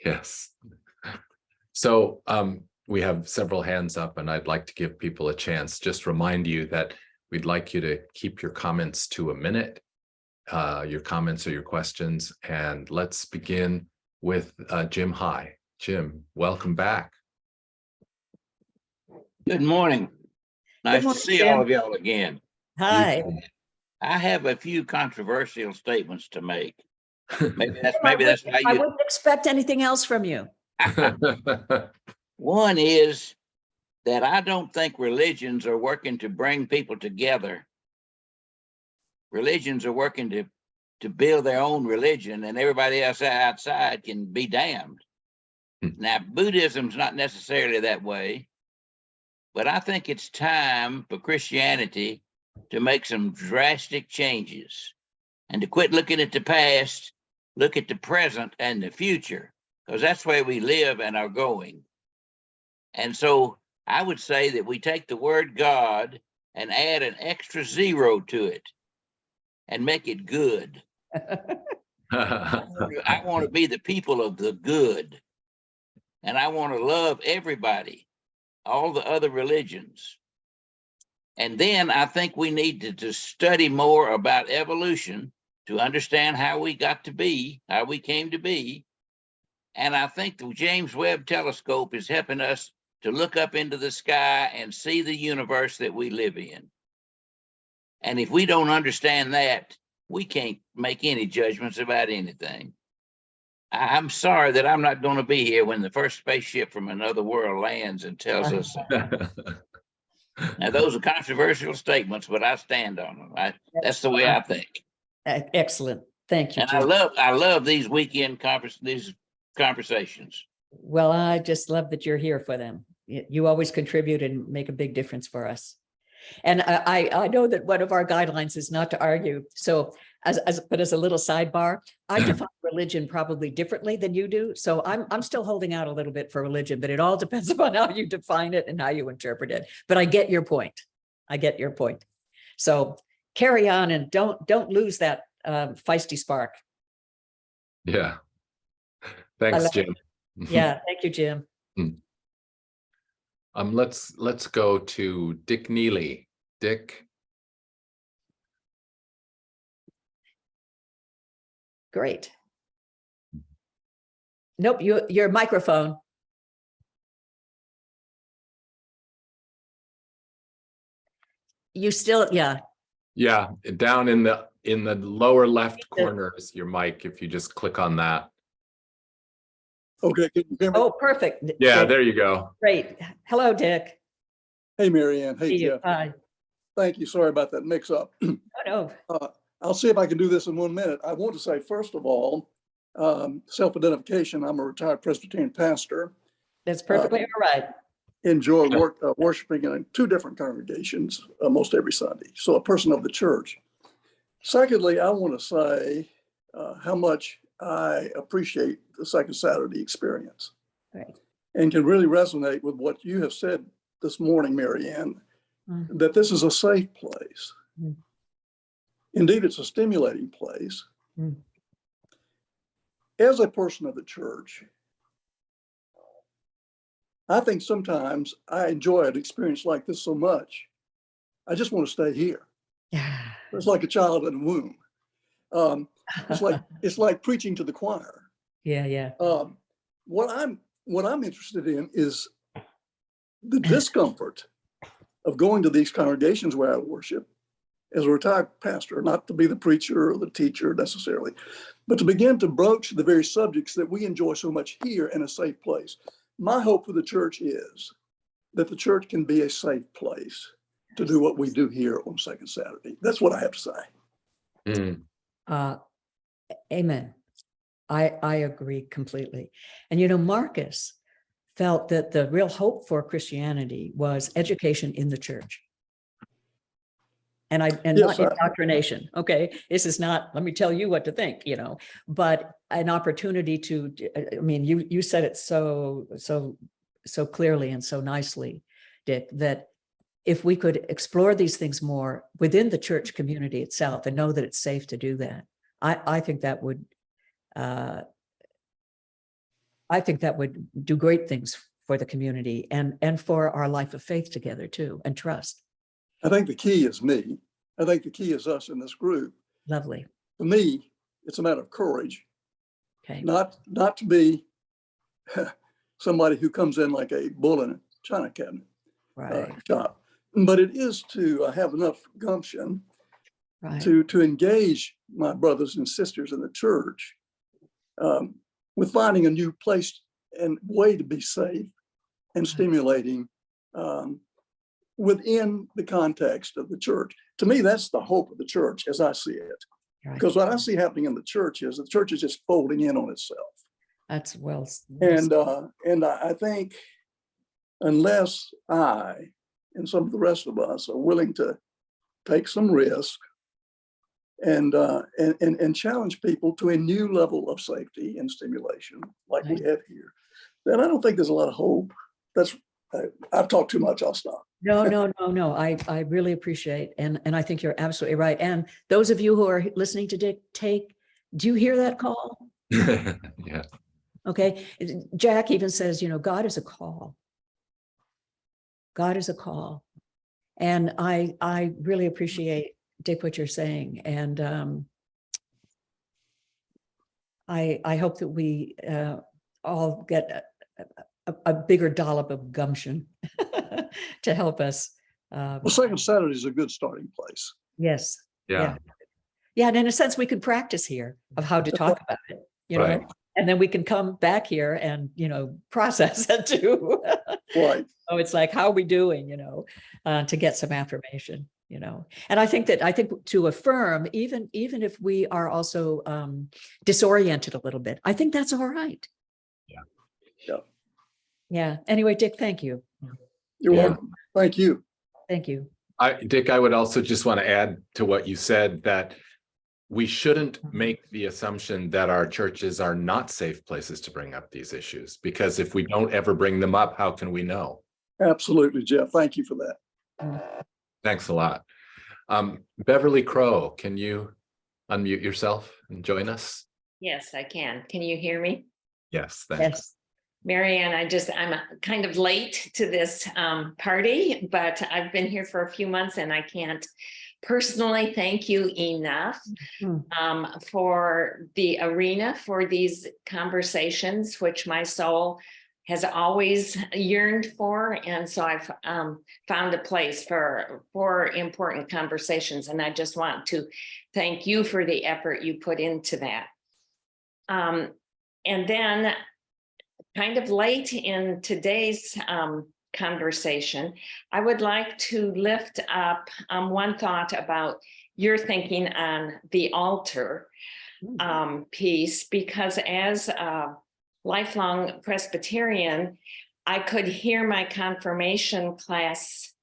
Yes. So we have several hands up, and I'd like to give people a chance. Just remind you that we'd like you to keep your comments to a minute, your comments or your questions. And let's begin with Jim High. Jim, welcome back. Good morning. Nice to see all of y'all again. Hi. I have a few controversial statements to make. Maybe that's how I wouldn't expect anything else from you. One is that I don't think religions are working to bring people together. Religions are working to build their own religion, and everybody else outside can be damned. Now, Buddhism's not necessarily that way, but I think it's time for Christianity to make some drastic changes and to quit looking at the past look at the present and the future, because that's where we live and are going. And so I would say that we take the word God and add an extra zero to it and make it good. I want to be the people of the good. And I want to love everybody, all the other religions. And then I think we need to study more about evolution to understand how we got to be, how we came to be. And I think the James Webb Telescope is helping us to look up into the sky and see the universe that we live in. And if we don't understand that, we can't make any judgments about anything. I'm sorry that I'm not going to be here when the first spaceship from another world lands and tells us. Now, those are controversial statements, but I stand on them. That's the way I think. Excellent. Thank you, And Jim. I love these weekend these conversations. Well, I just love that you're here for them. You always contribute and make a big difference for us. And I know that one of our guidelines is not to argue. So but as a little sidebar, I define religion probably differently than you do. So I'm still holding out a little bit for religion, but it all depends upon how you define it and how you interpret it. But I get your point. I get your point. So carry on and don't lose that feisty spark. Yeah. Thanks, Jim. Yeah. Thank you, Jim. Let's go to Dick Neely. Dick. Great. Nope, your microphone. You still, yeah. Yeah, down in the lower left corner is your mic. If you just click on that. Okay, can you hear me? Oh, perfect. Yeah, Dick. there you go. Great. Hello, Dick. Hey, Mary Ann. Hey, See you. Jeff. Hi. Thank you. Sorry about that mix-up. Oh, no. I'll see if I can do this in 1 minute. I want to say, first of all, self-identification. I'm a retired Presbyterian pastor. That's perfectly all right. Enjoy worshiping in 2 different congregations most every Sunday. So a person of the church. Secondly, I want to say how much I appreciate the Second Saturday experience. Right. And can really resonate with what you have said this morning, Mary Ann, that this is a safe place. Indeed, it's a stimulating place. As a person of the church, I think sometimes I enjoy an experience like this so much, I just want to stay here. Yeah. It's like a child in the womb. It's like preaching to the choir. Yeah, yeah. What I'm interested in is the discomfort of going to these congregations where I worship as a retired pastor, not to be the preacher or the teacher necessarily, but to begin to broach the very subjects that we enjoy so much here in a safe place. My hope for the church is that the church can be a safe place to do what we do here on Second Saturday. That's what I have to say. Amen. I agree completely. And Marcus felt that the real hope for Christianity was education in the church. And not indoctrination. Okay. This is not, let me tell you what to think, but an opportunity to, you said it so clearly and so nicely, Dick, that if we could explore these things more within the church community itself and know that it's safe to do that, I think that would do great things for the community and for our life of faith together too, and trust. I think the key is me. I think the key is us in this group. Lovely. For me, it's a matter of courage. Okay. Not to be somebody who comes in like a bull in a china cabinet shop, but it is to have enough gumption to engage my brothers and sisters in the church with finding a new place and way to be safe and stimulating within the context of the church. To me, that's the hope of the church as I see it. Right. Because what I see happening in the church is just folding in on itself. That's well. And I think unless I and some of the rest of us are willing to take some risk and challenge people to a new level of safety and stimulation like we have here, then I don't think there's a lot of hope. I've talked too much. I'll stop. No. I really appreciate, and I think you're absolutely right. And those of you who are listening to Dick, do you hear that call? Yeah. Okay. Jack even says, God is a call. God is a call. And I really appreciate, Dick, what you're saying. And I hope that we all get a bigger dollop of gumption to help us. Well, Second Saturday is a good starting place. Yes. Yeah. Yeah. And in a sense, we could practice here of how to talk about it, Right. and then we can come back here and, process it too. Right. Oh, it's like, how are we doing, to get some affirmation, and I think to affirm, even if we are also disoriented a little bit, I think that's all right. Yeah. Anyway, Dick, thank you. You're Yeah. welcome. Thank you. Thank you. Dick, I would also just want to add to what you said, that we shouldn't make the assumption that our churches are not safe places to bring up these issues, because if we don't ever bring them up, how can we know? Absolutely, Jeff. Thank you for that. Thanks a lot. Beverly Crow, can you unmute yourself and join us? Yes, I can. Can you hear me? Yes, thanks. Yes. Marianne, I'm kind of late to this party, but I've been here for a few months and I can't personally thank you enough for the arena for these conversations, which my soul has always yearned for. And so I've found a place for important conversations. And I just want to thank you for the effort you put into that. And then kind of late in today's conversation, I would like to lift up one thought about your thinking on the altar piece, because as a lifelong Presbyterian, I could hear my confirmation class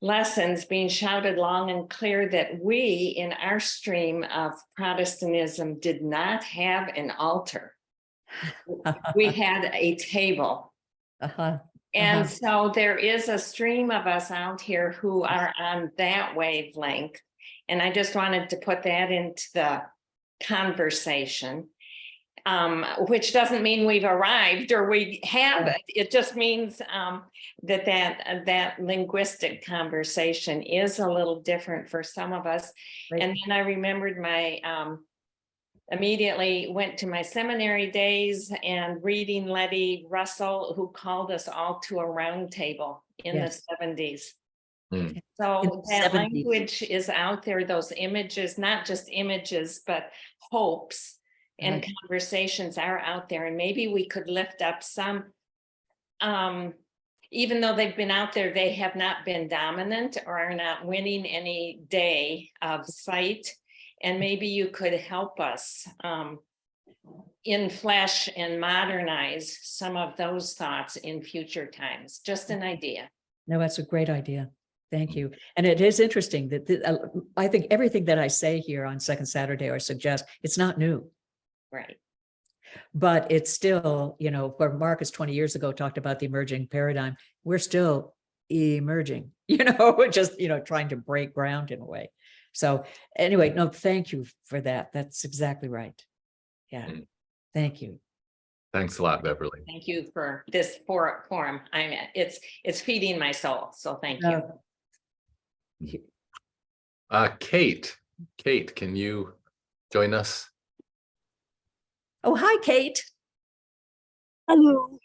lessons being shouted long and clear that we in our stream of Protestantism did not have an altar. We had a table. And so there is a stream of us out here who are on that wavelength. And I just wanted to put that into the conversation, which doesn't mean we've arrived or we have it. It just means that linguistic conversation is a little different for some of us. Right. And then I remembered immediately went to my seminary days and reading Letty Russell, who called us all to a round table in Yes. the 70s. In So the that 70s. language is out there, those images, not just images, but hopes and Right. conversations are out there. And maybe we could lift up some, even though they've been out there, they have not been dominant or are not winning any day of sight. And maybe you could help us in flesh and modernize some of those thoughts in future times. Just an idea. No, that's a great idea. Thank you. And it is interesting that I think everything that I say here on Second Saturday or suggest, it's not new, Right. but it's still, where Marcus 20 years ago talked about the emerging paradigm, we're still emerging, just, trying to break ground in a way. So anyway, no, thank you for that. That's exactly right. Yeah. Thank you. Thanks a lot, Beverly. Thank you for this forum. It's feeding my soul. So thank you. Kate, can you join us? Oh, hi, Kate. Hello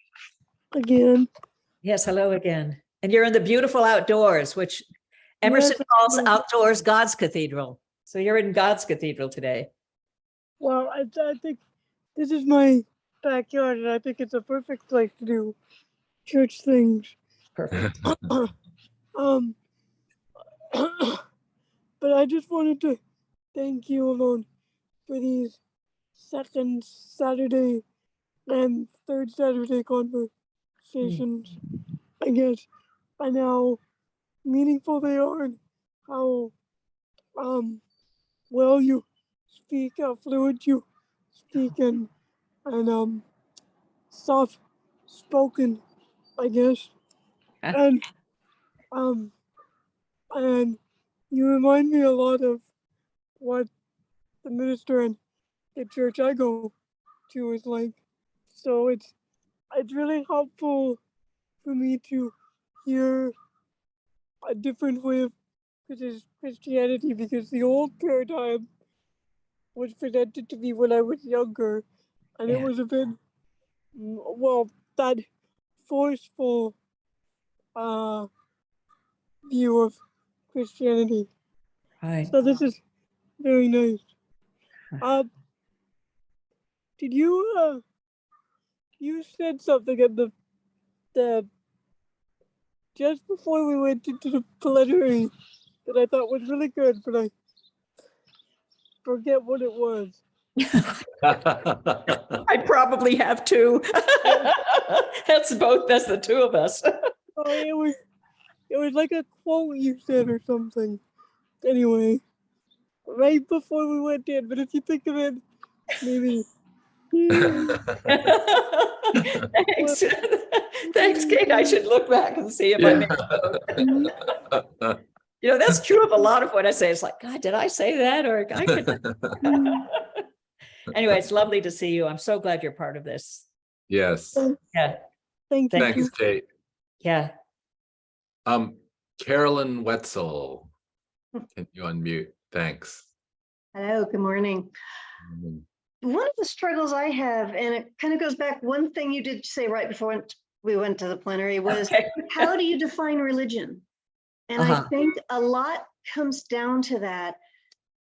again. Yes, hello again. And you're in the beautiful outdoors, which Emerson calls outdoors God's Cathedral. So you're in God's Cathedral today. Well, I think this is my backyard, and I think it's a perfect place to do church things. Perfect. But I just wanted to thank you, Alon, for these second Saturday and third Saturday conversations. I guess by now meaningful they are, and how well you speak, how fluent you speak, and soft spoken, I guess. And um and you remind me a lot of what the minister in the church I go to is like. So it's really helpful for me to hear a different way of Christianity, because the old paradigm was presented to me when I was younger, and it Yeah. was a bit, well, that forceful view of Christianity. Right. So this is very nice. Did you said something at the just before we went into the plenary that I thought was really good, but I forget what it was. I probably have two. That's the two of us. Oh, it was like a quote you said or something. Anyway, right before we went in, but if you think of it, maybe. Thanks. Thanks, Kate. I should look back and see if I made that's true of a lot of what I say. It's like, God, did I say that? Or I could. Anyway, it's lovely to see you. I'm so glad you're part of this. Yes. Yeah. Thank you. Thanks, Kate. Yeah. Carolyn Wetzel, can you unmute? Thanks. Hello, good morning. One of the struggles I have, and it kind of goes back, one thing you did say right before we went to the plenary was, Okay. how do you define religion? And I think a lot comes down to that.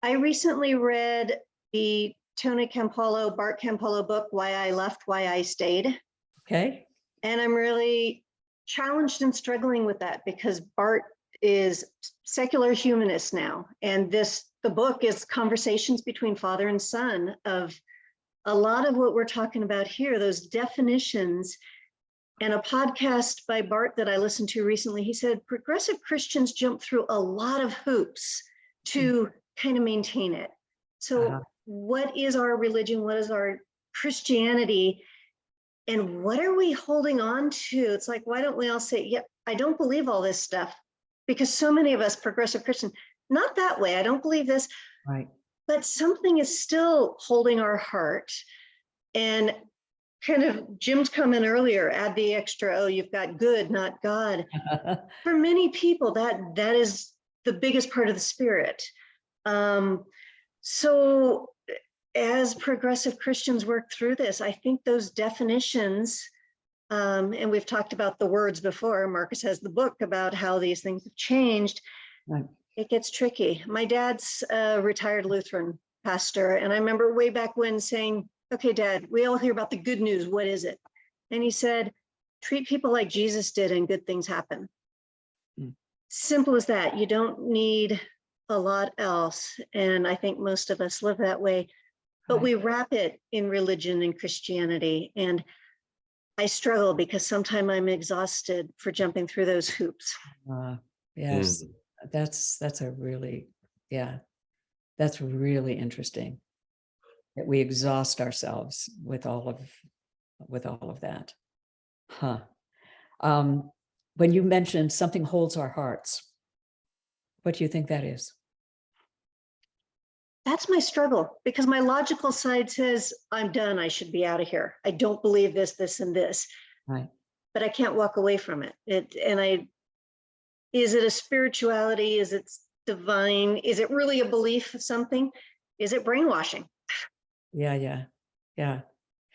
I recently read the Tony Campolo, Bart Campolo book, Why I Left, Why I Stayed. Okay. And I'm really challenged and struggling with that, because Bart is secular humanist now. And the book is conversations between father and son of a lot of what we're talking about here, those definitions. And a podcast by Bart that I listened to recently, he said, progressive Christians jump through a lot of hoops to kind of maintain it. So what is our religion? What is our Christianity? And what are we holding on to? It's like, why don't we all say, yep, I don't believe all this stuff? Because so many of us progressive Christians, not that way, I don't believe this. Right. But something is still holding our heart. And kind of Jim's comment earlier, add the extra, oh, you've got good, not God. For many people, that is the biggest part of the spirit. So as progressive Christians work through this, I think those definitions, and we've talked about the words before, Marcus has the book about how these things have changed. Right. It gets tricky. My dad's a retired Lutheran pastor, and I remember way back when saying, okay, Dad, we all hear about the good news. What is it? And he said, treat people like Jesus did and good things happen. Simple as that. You don't need a lot else. And I think most of us live that way, but we wrap it in religion and Christianity. And I struggle because sometimes I'm exhausted for jumping through those hoops. Yes, that's a really, that's really interesting. That we exhaust ourselves with all of that. When you mentioned something holds our hearts, what do you think that is? That's my struggle, because my logical side says, I'm done, I should be out of here. I don't believe this, this, and this. Right. But I can't walk away from it. Is it a spirituality? Is it divine? Is it really a belief of something? Is it brainwashing? Yeah.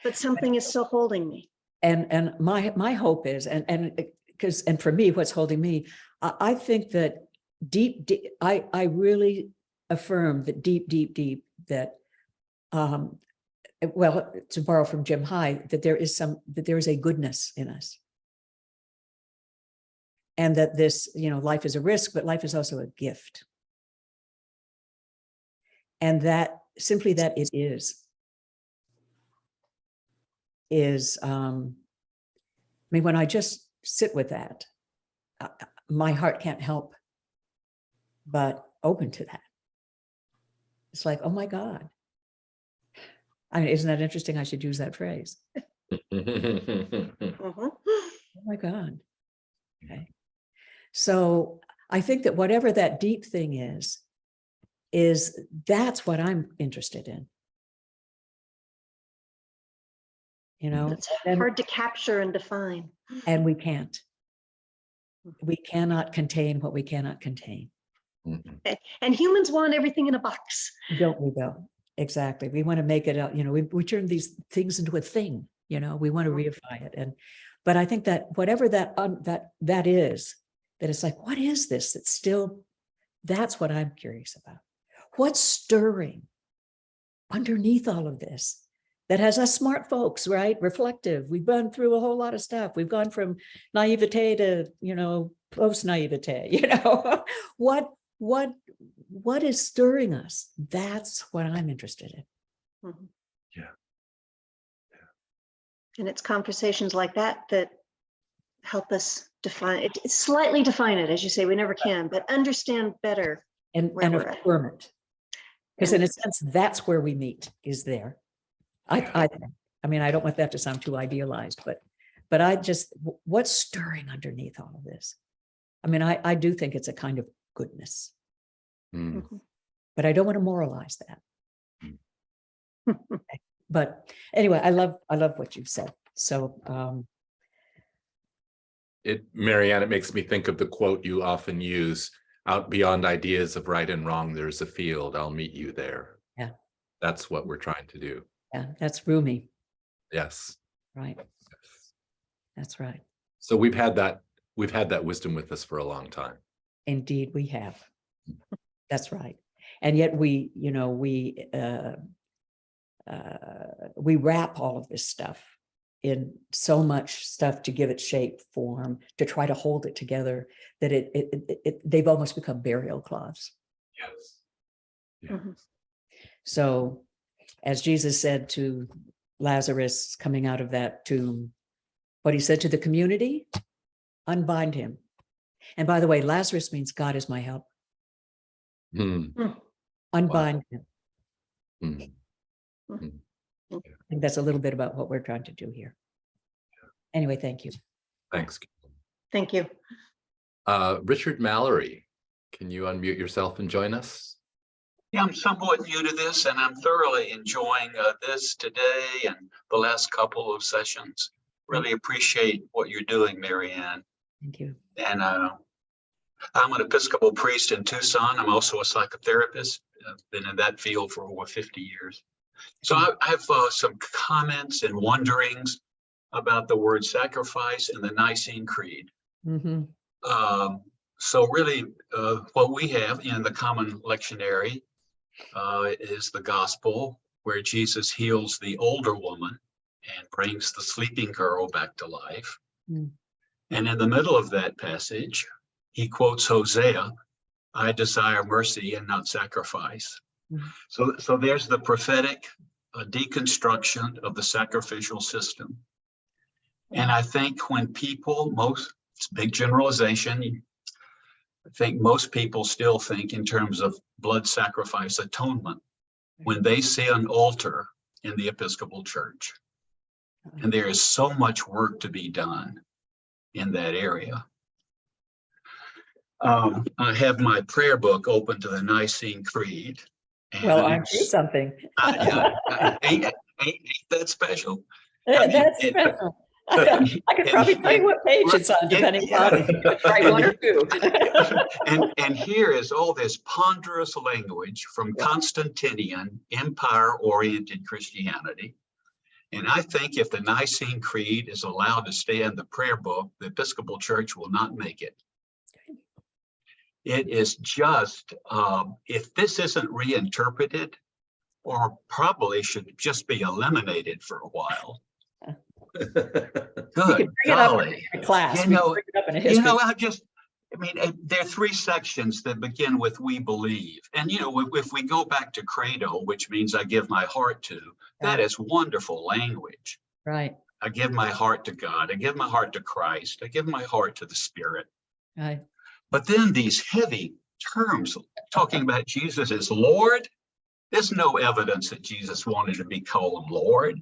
But something is still holding me. And my hope is, and for me, what's holding me, I think that deep, I really affirm that deep, that, well, to borrow from Jim High, that there is a goodness in us. And that this, life is a risk, but life is also a gift. And that simply that it is, when I just sit with that, my heart can't help but open to that. It's like, oh my God. I mean, isn't that interesting? I should use that phrase. Mhm. Oh my God. Okay. So I think that whatever that deep thing is that's what I'm interested in. You know, It's and, hard to capture and define. and we can't. We cannot contain what we cannot contain. And humans want everything in a box. Don't we though? Exactly. We want to make it out, you know, we turn these things into a thing, you know, we want to reify it. But I think that whatever that is, that it's like, what is this? It's still, that's what I'm curious about. What's stirring underneath all of this that has us smart folks, right? Reflective. We've gone through a whole lot of stuff. We've gone from naivete to, you know, post naivete, you know, what is stirring us? That's what I'm interested in. Mhm. Yeah. And it's conversations like that that help us define it, slightly define it, as you say, we never can, but understand better. And Where we're at. affirm it. Because in a sense, that's where we meet, is there. I mean, I don't want that to sound too idealized, but I just, what's stirring underneath all of this? I mean, I do think it's a kind of goodness, Mm. Mhm. but I don't want to moralize that. But anyway, I love what you said. So Marianne, it makes me think of the quote you often use: out beyond ideas of right and wrong, there's a field, I'll meet you there. Yeah. That's what we're trying to do. yeah, that's Rumi, Yes. right? That's right. So we've had that wisdom with us for a long time. Indeed, we have. That's right. And yet we, you know, we wrap all of this stuff in so much stuff to give it shape, form, to try to hold it together, that they've almost become burial cloths. Yes. Yeah. Mhm. So as Jesus said to Lazarus coming out of that tomb, what he said to the community, unbind him. And by the way, Lazarus means God is my help. Hmm. Unbind him. Hmm. I think that's a little bit about what we're trying to do here. Anyway, thank you. Thanks. Thank you. Richard Mallory, can you unmute yourself and join us? Yeah, I'm somewhat new to this, and I'm thoroughly enjoying this today and the last couple of sessions. Really appreciate what you're doing, Marianne. Thank you. And I'm an Episcopal priest in Tucson. I'm also a psychotherapist. I've been in that field for over 50 years. So I have some comments and wonderings about the word sacrifice in the Nicene Creed. Mm-hmm. So really, what we have in the common lectionary is the gospel where Jesus heals the older woman and brings the sleeping girl back to life. Mm. And in the middle of that passage, he quotes Hosea, I desire mercy and not sacrifice. Mm. So there's the prophetic deconstruction of the sacrificial system. And I think when people, it's a big generalization, I think most people still think in terms of blood sacrifice atonement when they see an altar in the Episcopal Church. And there is so much work to be done in that area. I have my prayer book open to the Nicene Creed. Well, aren't you something? Ain't that special? That's special. I could probably tell you what page it's on, depending on try one or two. and here is all this ponderous language from Constantinian empire-oriented Christianity. And I think if the Nicene Creed is allowed to stay in the prayer book, the Episcopal Church will not make it. It is just, if this isn't reinterpreted, or probably should just be eliminated for a while. Good golly. Class. You know, there are three sections that begin with "we believe," and if we go back to credo, which means I give my heart to, that is wonderful language. Right. I give my heart to God. I give my heart to Christ. I give my heart to the Spirit. Right. But then these heavy terms talking about Jesus as Lord, There's no evidence that Jesus wanted to be called Lord.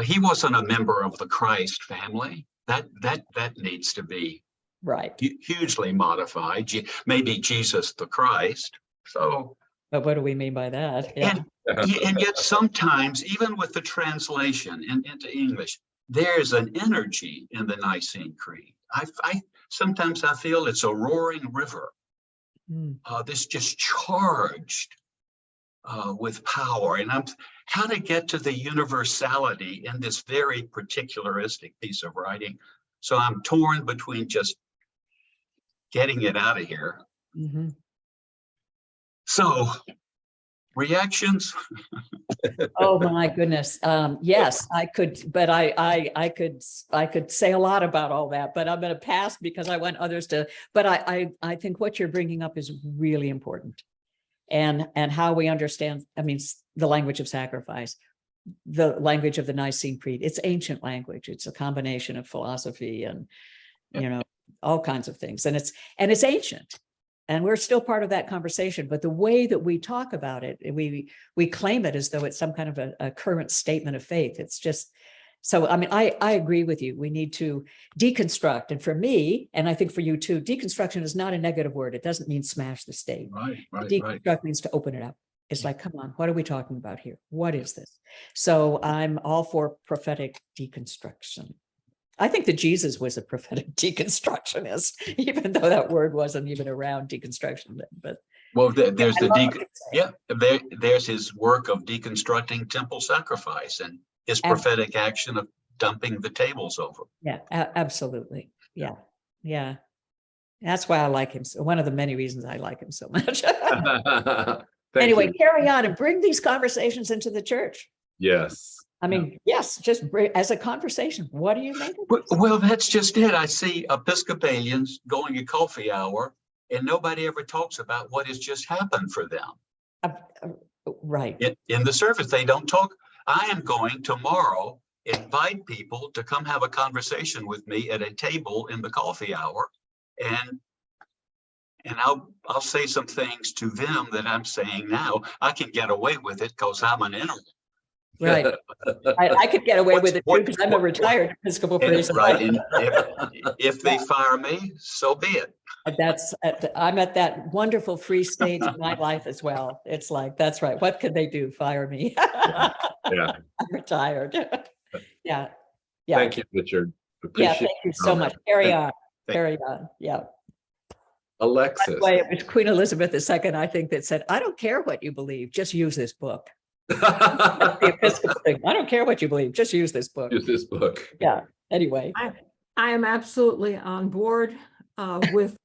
He wasn't a member of the Christ family. That needs to be Right. hugely modified. Maybe Jesus the Christ. So, But what do we mean by that? Yeah. and yet sometimes, even with the translation into English, there's an energy in the Nicene Creed. I sometimes I feel it's a roaring river. Mm. This just charged with power, and how to get to the universality in this very particularistic piece of writing. So I'm torn between just getting it out of here. Mm-hmm. So, reactions? Oh my goodness. Yes, I could, but I could say a lot about all that, but I'm going to pass because I want others to, but I think what you're bringing up is really important. And how we understand, I mean, the language of sacrifice, the language of the Nicene Creed, it's ancient language. It's a combination of philosophy and, you know, all kinds of things. And it's ancient. And we're still part of that conversation, but the way that we talk about it, we claim it as though it's some kind of a current statement of faith. It's just, so, I mean, I agree with you. We need to deconstruct. And for me, and I think for you too, deconstruction is not a negative word. It doesn't mean smash the state. Right. Deconstruct means to open it up. It's like, come on, what are we talking about here? What is this? So I'm all for prophetic deconstruction. I think that Jesus was a prophetic deconstructionist, even though that word wasn't even around deconstruction. But well, there's the there's his work of deconstructing temple sacrifice and his prophetic action of dumping the tables over. Yeah, absolutely. Yeah. That's why I like him. So one of the many reasons I like him so much. Anyway, carry on and bring these conversations into the church. Yes. I mean, yes, just bring, as a conversation. What do you make of this? Well, that's just it. I see Episcopalians going to coffee hour and nobody ever talks about what has just happened for them. Right. In the service, they don't talk. I am going tomorrow, invite people to come have a conversation with me at a table in the coffee hour. And I'll say some things to them that I'm saying now. I can get away with it because I'm an interim. Right. I could get away with it too because I'm a retired Episcopal priest. Right. And if they fire me, so be it. I'm at that wonderful free stage in my life as well. It's like, that's right. What could they do? Fire me. Yeah. I'm retired. Yeah. Thank you, Richard. Thank you so much. Carry on. Yeah. Alexis. By the way, it was Queen Elizabeth II, I think, that said, I don't care what you believe, just use this book. That's the Episcopal thing. I don't care what you believe, just use this book. Use this book. Yeah. Anyway. I am absolutely on board with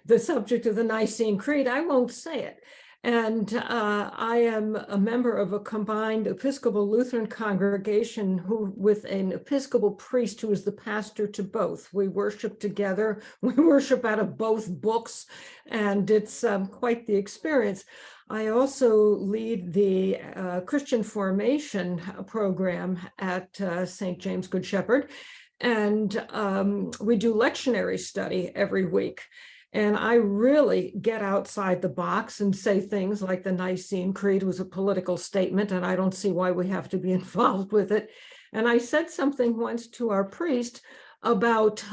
the subject of the Nicene Creed. I won't say it. And I am a member of a combined Episcopal Lutheran congregation with an Episcopal priest who is the pastor to both. We worship together. We worship out of both books, and it's quite the experience. I also lead the Christian formation program at St. James Good Shepherd, and we do lectionary study every week. And I really get outside the box and say things like the Nicene Creed was a political statement, and I don't see why we have to be involved with it. And I said something once to our priest about,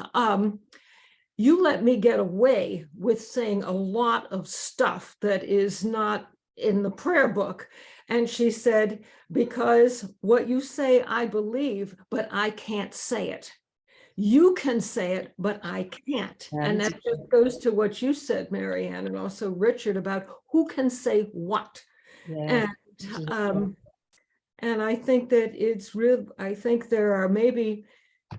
you let me get away with saying a lot of stuff that is not in the prayer book. And she said, because what you say, I believe, but I can't say it. You can say it, but I can't. And that just goes to what you said, Marianne, and also Richard, about who can say what. Yeah. And I think that it's real. I think there are maybe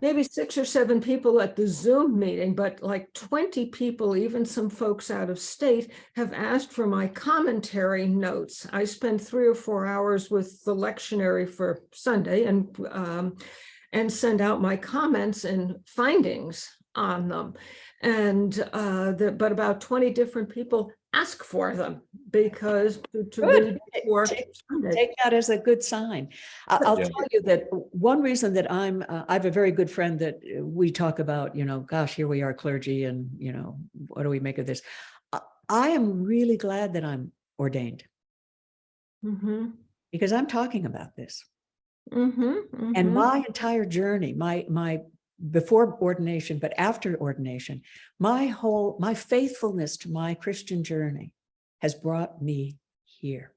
6 or 7 people at the Zoom meeting, but like 20 people, even some folks out of state, have asked for my commentary notes. I spend 3 or 4 hours with the lectionary for Sunday and send out my comments and findings on them. But about 20 different people ask for them because to read before Sunday. Take that as a good sign. I'll tell you that one reason that I have a very good friend that we talk about, gosh, here we are clergy and, what do we make of this? I am really glad that I'm ordained. Mhm. because I'm talking about this. Mhm. And Mhm. my entire journey, my before ordination, but after ordination, my faithfulness to my Christian journey has brought me here.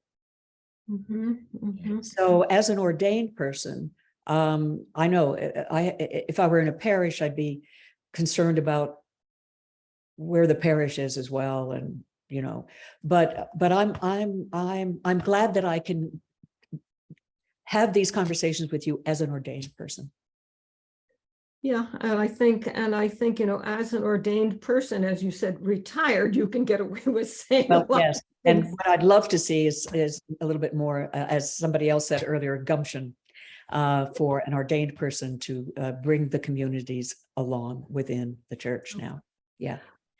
Mhm. Mhm. So as an ordained person, I know if I were in a parish, I'd be concerned about where the parish is as well, and but I'm glad that I can have these conversations with you as an ordained person. Yeah, and I think, as an ordained person, as you said, retired, you can get away with saying a Well, lot yes, of and things. what I'd love to see is a little bit more, as somebody else said earlier, gumption for an ordained person to bring the communities along within the church now. Yeah.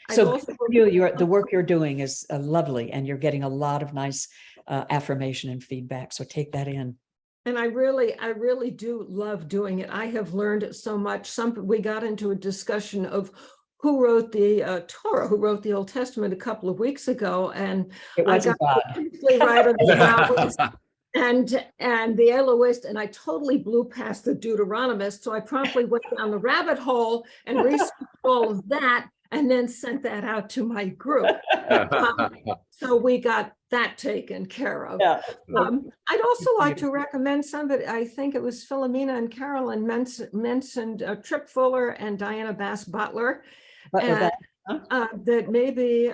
I'd So also- the work you're doing is lovely, and you're getting a lot of nice affirmation and feedback. So take that in. And I really do love doing it. I have learned so much. We got into a discussion of who wrote the Torah, who wrote the Old Testament a couple of weeks ago, and It I wasn't got God. briefly right on the Taoist and the Elohist, and I totally blew past the Deuteronomist. So I promptly went down the rabbit hole and researched all of that, and then sent that out to my group. So we got that taken care of. Yeah. I'd also like to recommend somebody. I think it was Philomena and Carolyn mentioned Trip Fuller and Diana Bass Butler, and that maybe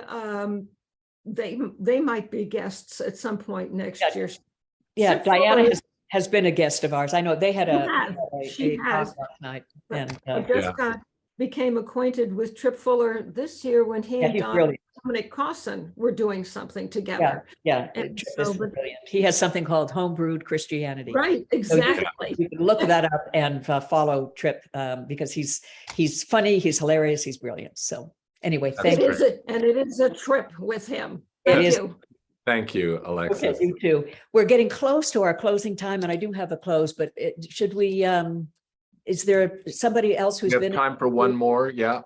they might be guests at some point next Yeah. year. Yeah, Trip Diana Fuller- has been a guest of ours. I know they had She a has. talk last night, But and I just became acquainted with Trip Fuller this year when he yeah, and he's Don brilliant. Dominic Cawson were doing something Yeah, together. yeah, And Trip so, is but- brilliant. He has something called Homebrewed Christianity. Right, So exactly. you can look that up and follow Trip because he's funny, he's hilarious, he's brilliant. So anyway, thank you. It is a trip with him. It Thank is. you. Thank you, Okay, Alexis. you too. We're getting close to our closing time, and I do have a close, but should we, is there somebody else We who's have been? time for one more, yeah.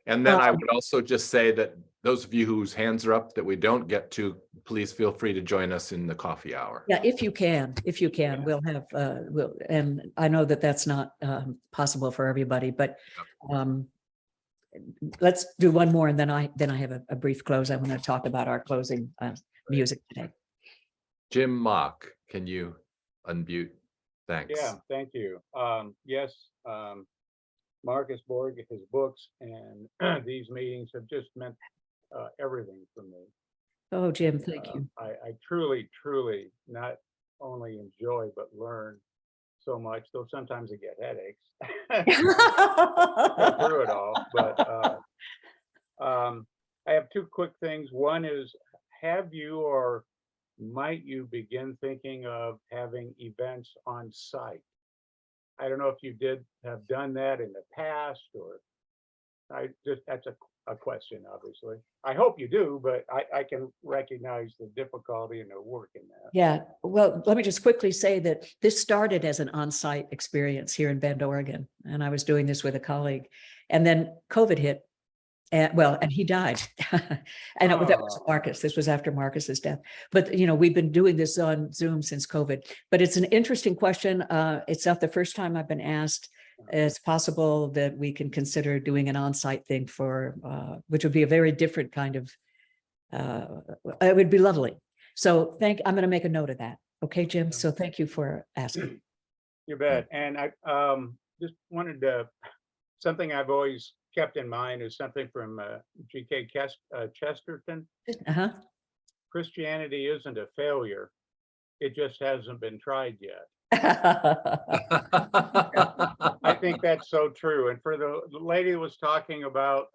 And then I Um, would also just say that those of you whose hands are up that we don't get to, please feel free to join us in the coffee hour. Yeah, if you can, we'll have, and I know that that's not possible for everybody, but let's do one more, and then I have a brief close. I want to talk about our closing music today. Jim Mock, can you unmute? Thanks. Yeah, thank you. Yes, Marcus Borg, his books and these meetings have just meant everything for me. Oh, Jim, thank you. I truly, truly not only enjoy but learn so much, though sometimes I get headaches. Go through it all, but I have two quick things. One is, have you or might you begin thinking of having events on site? I don't know if you have done that in the past, or that's a question, obviously. I hope you do, but I can recognize the difficulty and the work in that. Yeah, well, let me just quickly say that this started as an on-site experience here in Bend, Oregon, and I was doing this with a colleague, and then COVID hit. And he died. And that was Marcus. This was after Marcus's death. But, we've been doing this on Zoom since COVID. But it's an interesting question. It's not the first time I've been asked. It's possible that we can consider doing an on-site thing for, which would be a very different kind of, it would be lovely. So I'm going to make a note of that. Okay, Jim? So thank you for asking. You bet. And I just wanted something I've always kept in mind is something from G.K. Chesterton. Uh-huh. Christianity isn't a failure. It just hasn't been tried yet. I think that's so true. And for the lady who was talking about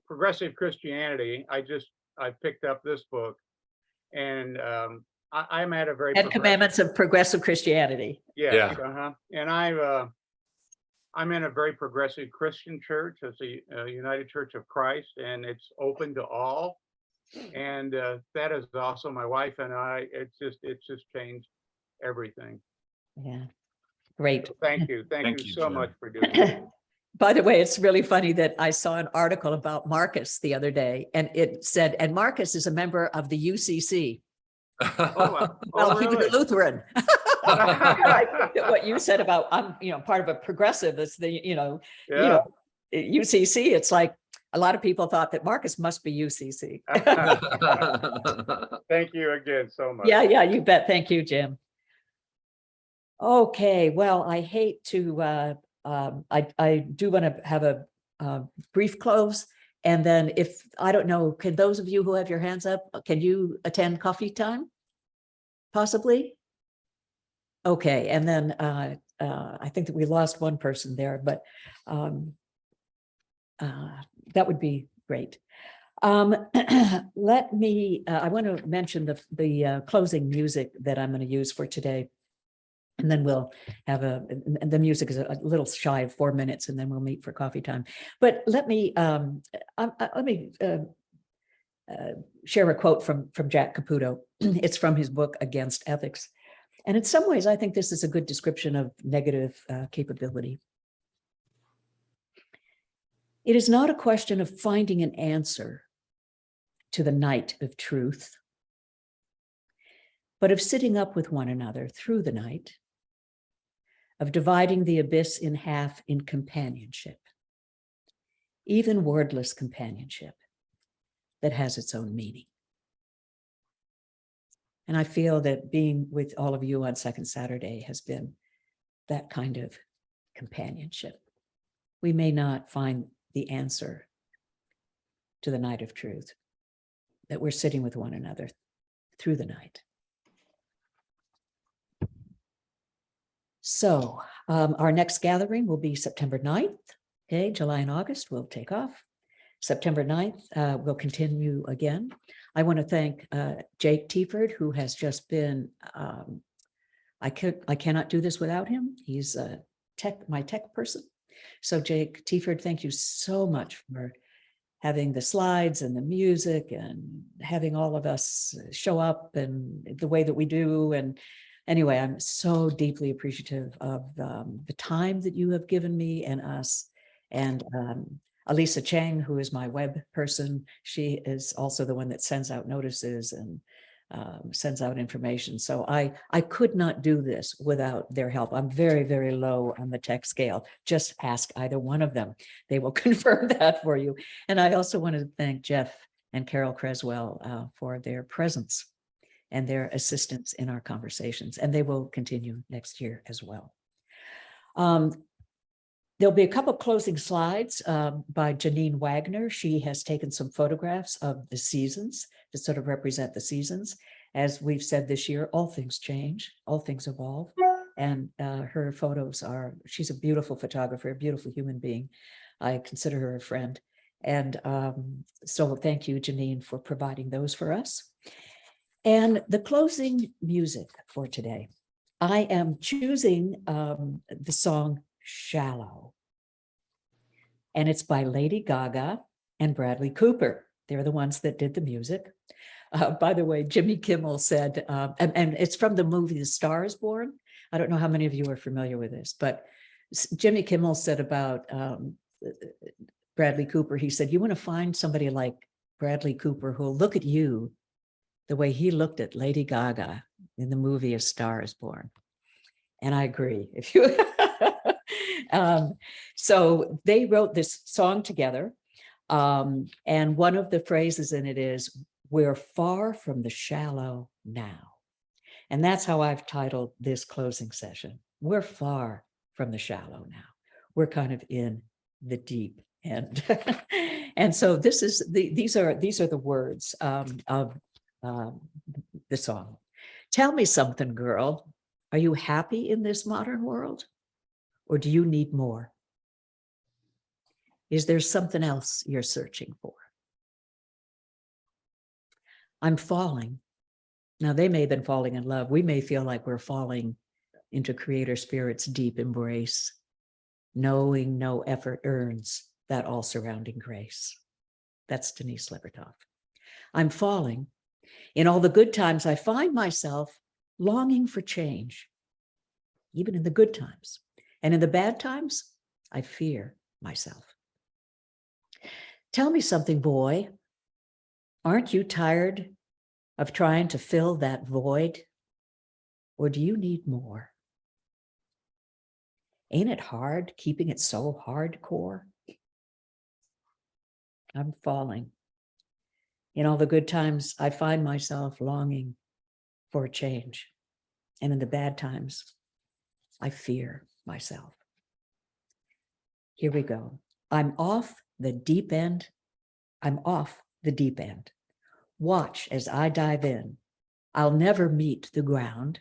progressive Christianity, I picked up this book, and I'm at a very Ten Commandments of Progressive Christianity. Yeah. And I'm in a very progressive Christian church. It's a United Church of Christ, and it's open to all. And that is awesome. My wife and I, it's just changed everything. Yeah, great. So thank you. Thank you so Jim. much for doing that. By the way, it's really funny that I saw an article about Marcus the other day, and it said, and Marcus is a member of the UCC. Oh, Well, Hebrew really? Lutheran. I think that what you said about I'm, part of a progressive is the, Yeah. UCC. It's like a lot of people thought that Marcus must be UCC. Thank you again so much. Yeah, you bet. Thank you, Jim. Okay, well, I hate to, I do want to have a brief close. And then if, I don't know, can those of you who have your hands up, can you attend coffee time? Possibly? Okay, and then I think that we lost one person there, but that would be great. Let me, I want to mention the closing music that I'm going to use for today. And then we'll have the music is a little shy of 4 minutes, and then we'll meet for coffee time. But let me share a quote from Jack Caputo. It's from his book, Against Ethics. And in some ways, I think this is a good description of negative capability. It is not a question of finding an answer to the night of truth, but of sitting up with one another through the night, of dividing the abyss in half in companionship, even wordless companionship that has its own meaning. And I feel that being with all of you on Second Saturday has been that kind of companionship. We may not find the answer to the night of truth, that we're sitting with one another through the night. So our next gathering will be September 9th. Okay, July and August will take off. September 9th, we'll continue again. I want to thank Jake Tieford, who has just been, I cannot do this without him. He's my tech person. So Jake Tieford, thank you so much for having the slides and the music and having all of us show up and the way that we do. And anyway, I'm so deeply appreciative of the time that you have given me and us. And Elisa Chang, who is my web person, she is also the one that sends out notices and sends out information. So I could not do this without their help. I'm very, very low on the tech scale. Just ask either one of them. They will confirm that for you. And I also want to thank Jeff and Carol Creswell for their presence and their assistance in our conversations. And they will continue next year as well. There'll be a couple of closing slides by Janine Wagner. She has taken some photographs of the seasons to sort of represent the seasons. As we've said this year, all things change, all things evolve. And her photos she's a beautiful photographer, a beautiful human being. I consider her a friend. And so thank you, Janine, for providing those for us. And the closing music for today, I am choosing the song Shallow. And it's by Lady Gaga and Bradley Cooper. They're the ones that did the music. By the way, Jimmy Kimmel said, and it's from the movie The Star is Born. I don't know how many of you are familiar with this, but Jimmy Kimmel said about Bradley Cooper, he said, you want to find somebody like Bradley Cooper who'll look at you the way he looked at Lady Gaga in the movie A Star is Born. And I agree. If you so they wrote this song together. And one of the phrases in it is, we're far from the shallow now. And that's how I've titled this closing session. We're far from the shallow now. We're kind of in the deep end. And so these are the words of the song. Tell me something, girl. Are you happy in this modern world? Or do you need more? Is there something else you're searching for? I'm falling. Now, they may have been falling in love. We may feel like we're falling into Creator Spirit's deep embrace, knowing no effort earns that all surrounding grace. That's Denise Libertoff. I'm falling. In all the good times, I find myself longing for change, even in the good times. And in the bad times, I fear myself. Tell me something, boy. Aren't you tired of trying to fill that void? Or do you need more? Ain't it hard keeping it so hardcore? I'm falling. In all the good times, I find myself longing for a change. And in the bad times, I fear myself. Here we go. I'm off the deep end. I'm off the deep end. Watch as I dive in. I'll never meet the ground.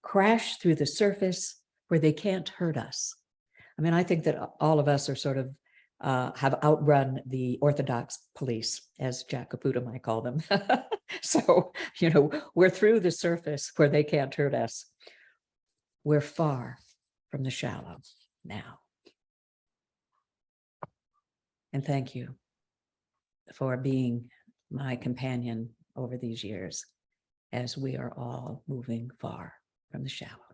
Crash through the surface where they can't hurt us. I mean, I think that all of us are sort of have outrun the orthodox police, as Jack Caputo might call them. So, you know, we're through the surface where they can't hurt us. We're far from the shallow now. And thank you for being my companion over these years as we are all moving far from the shallow.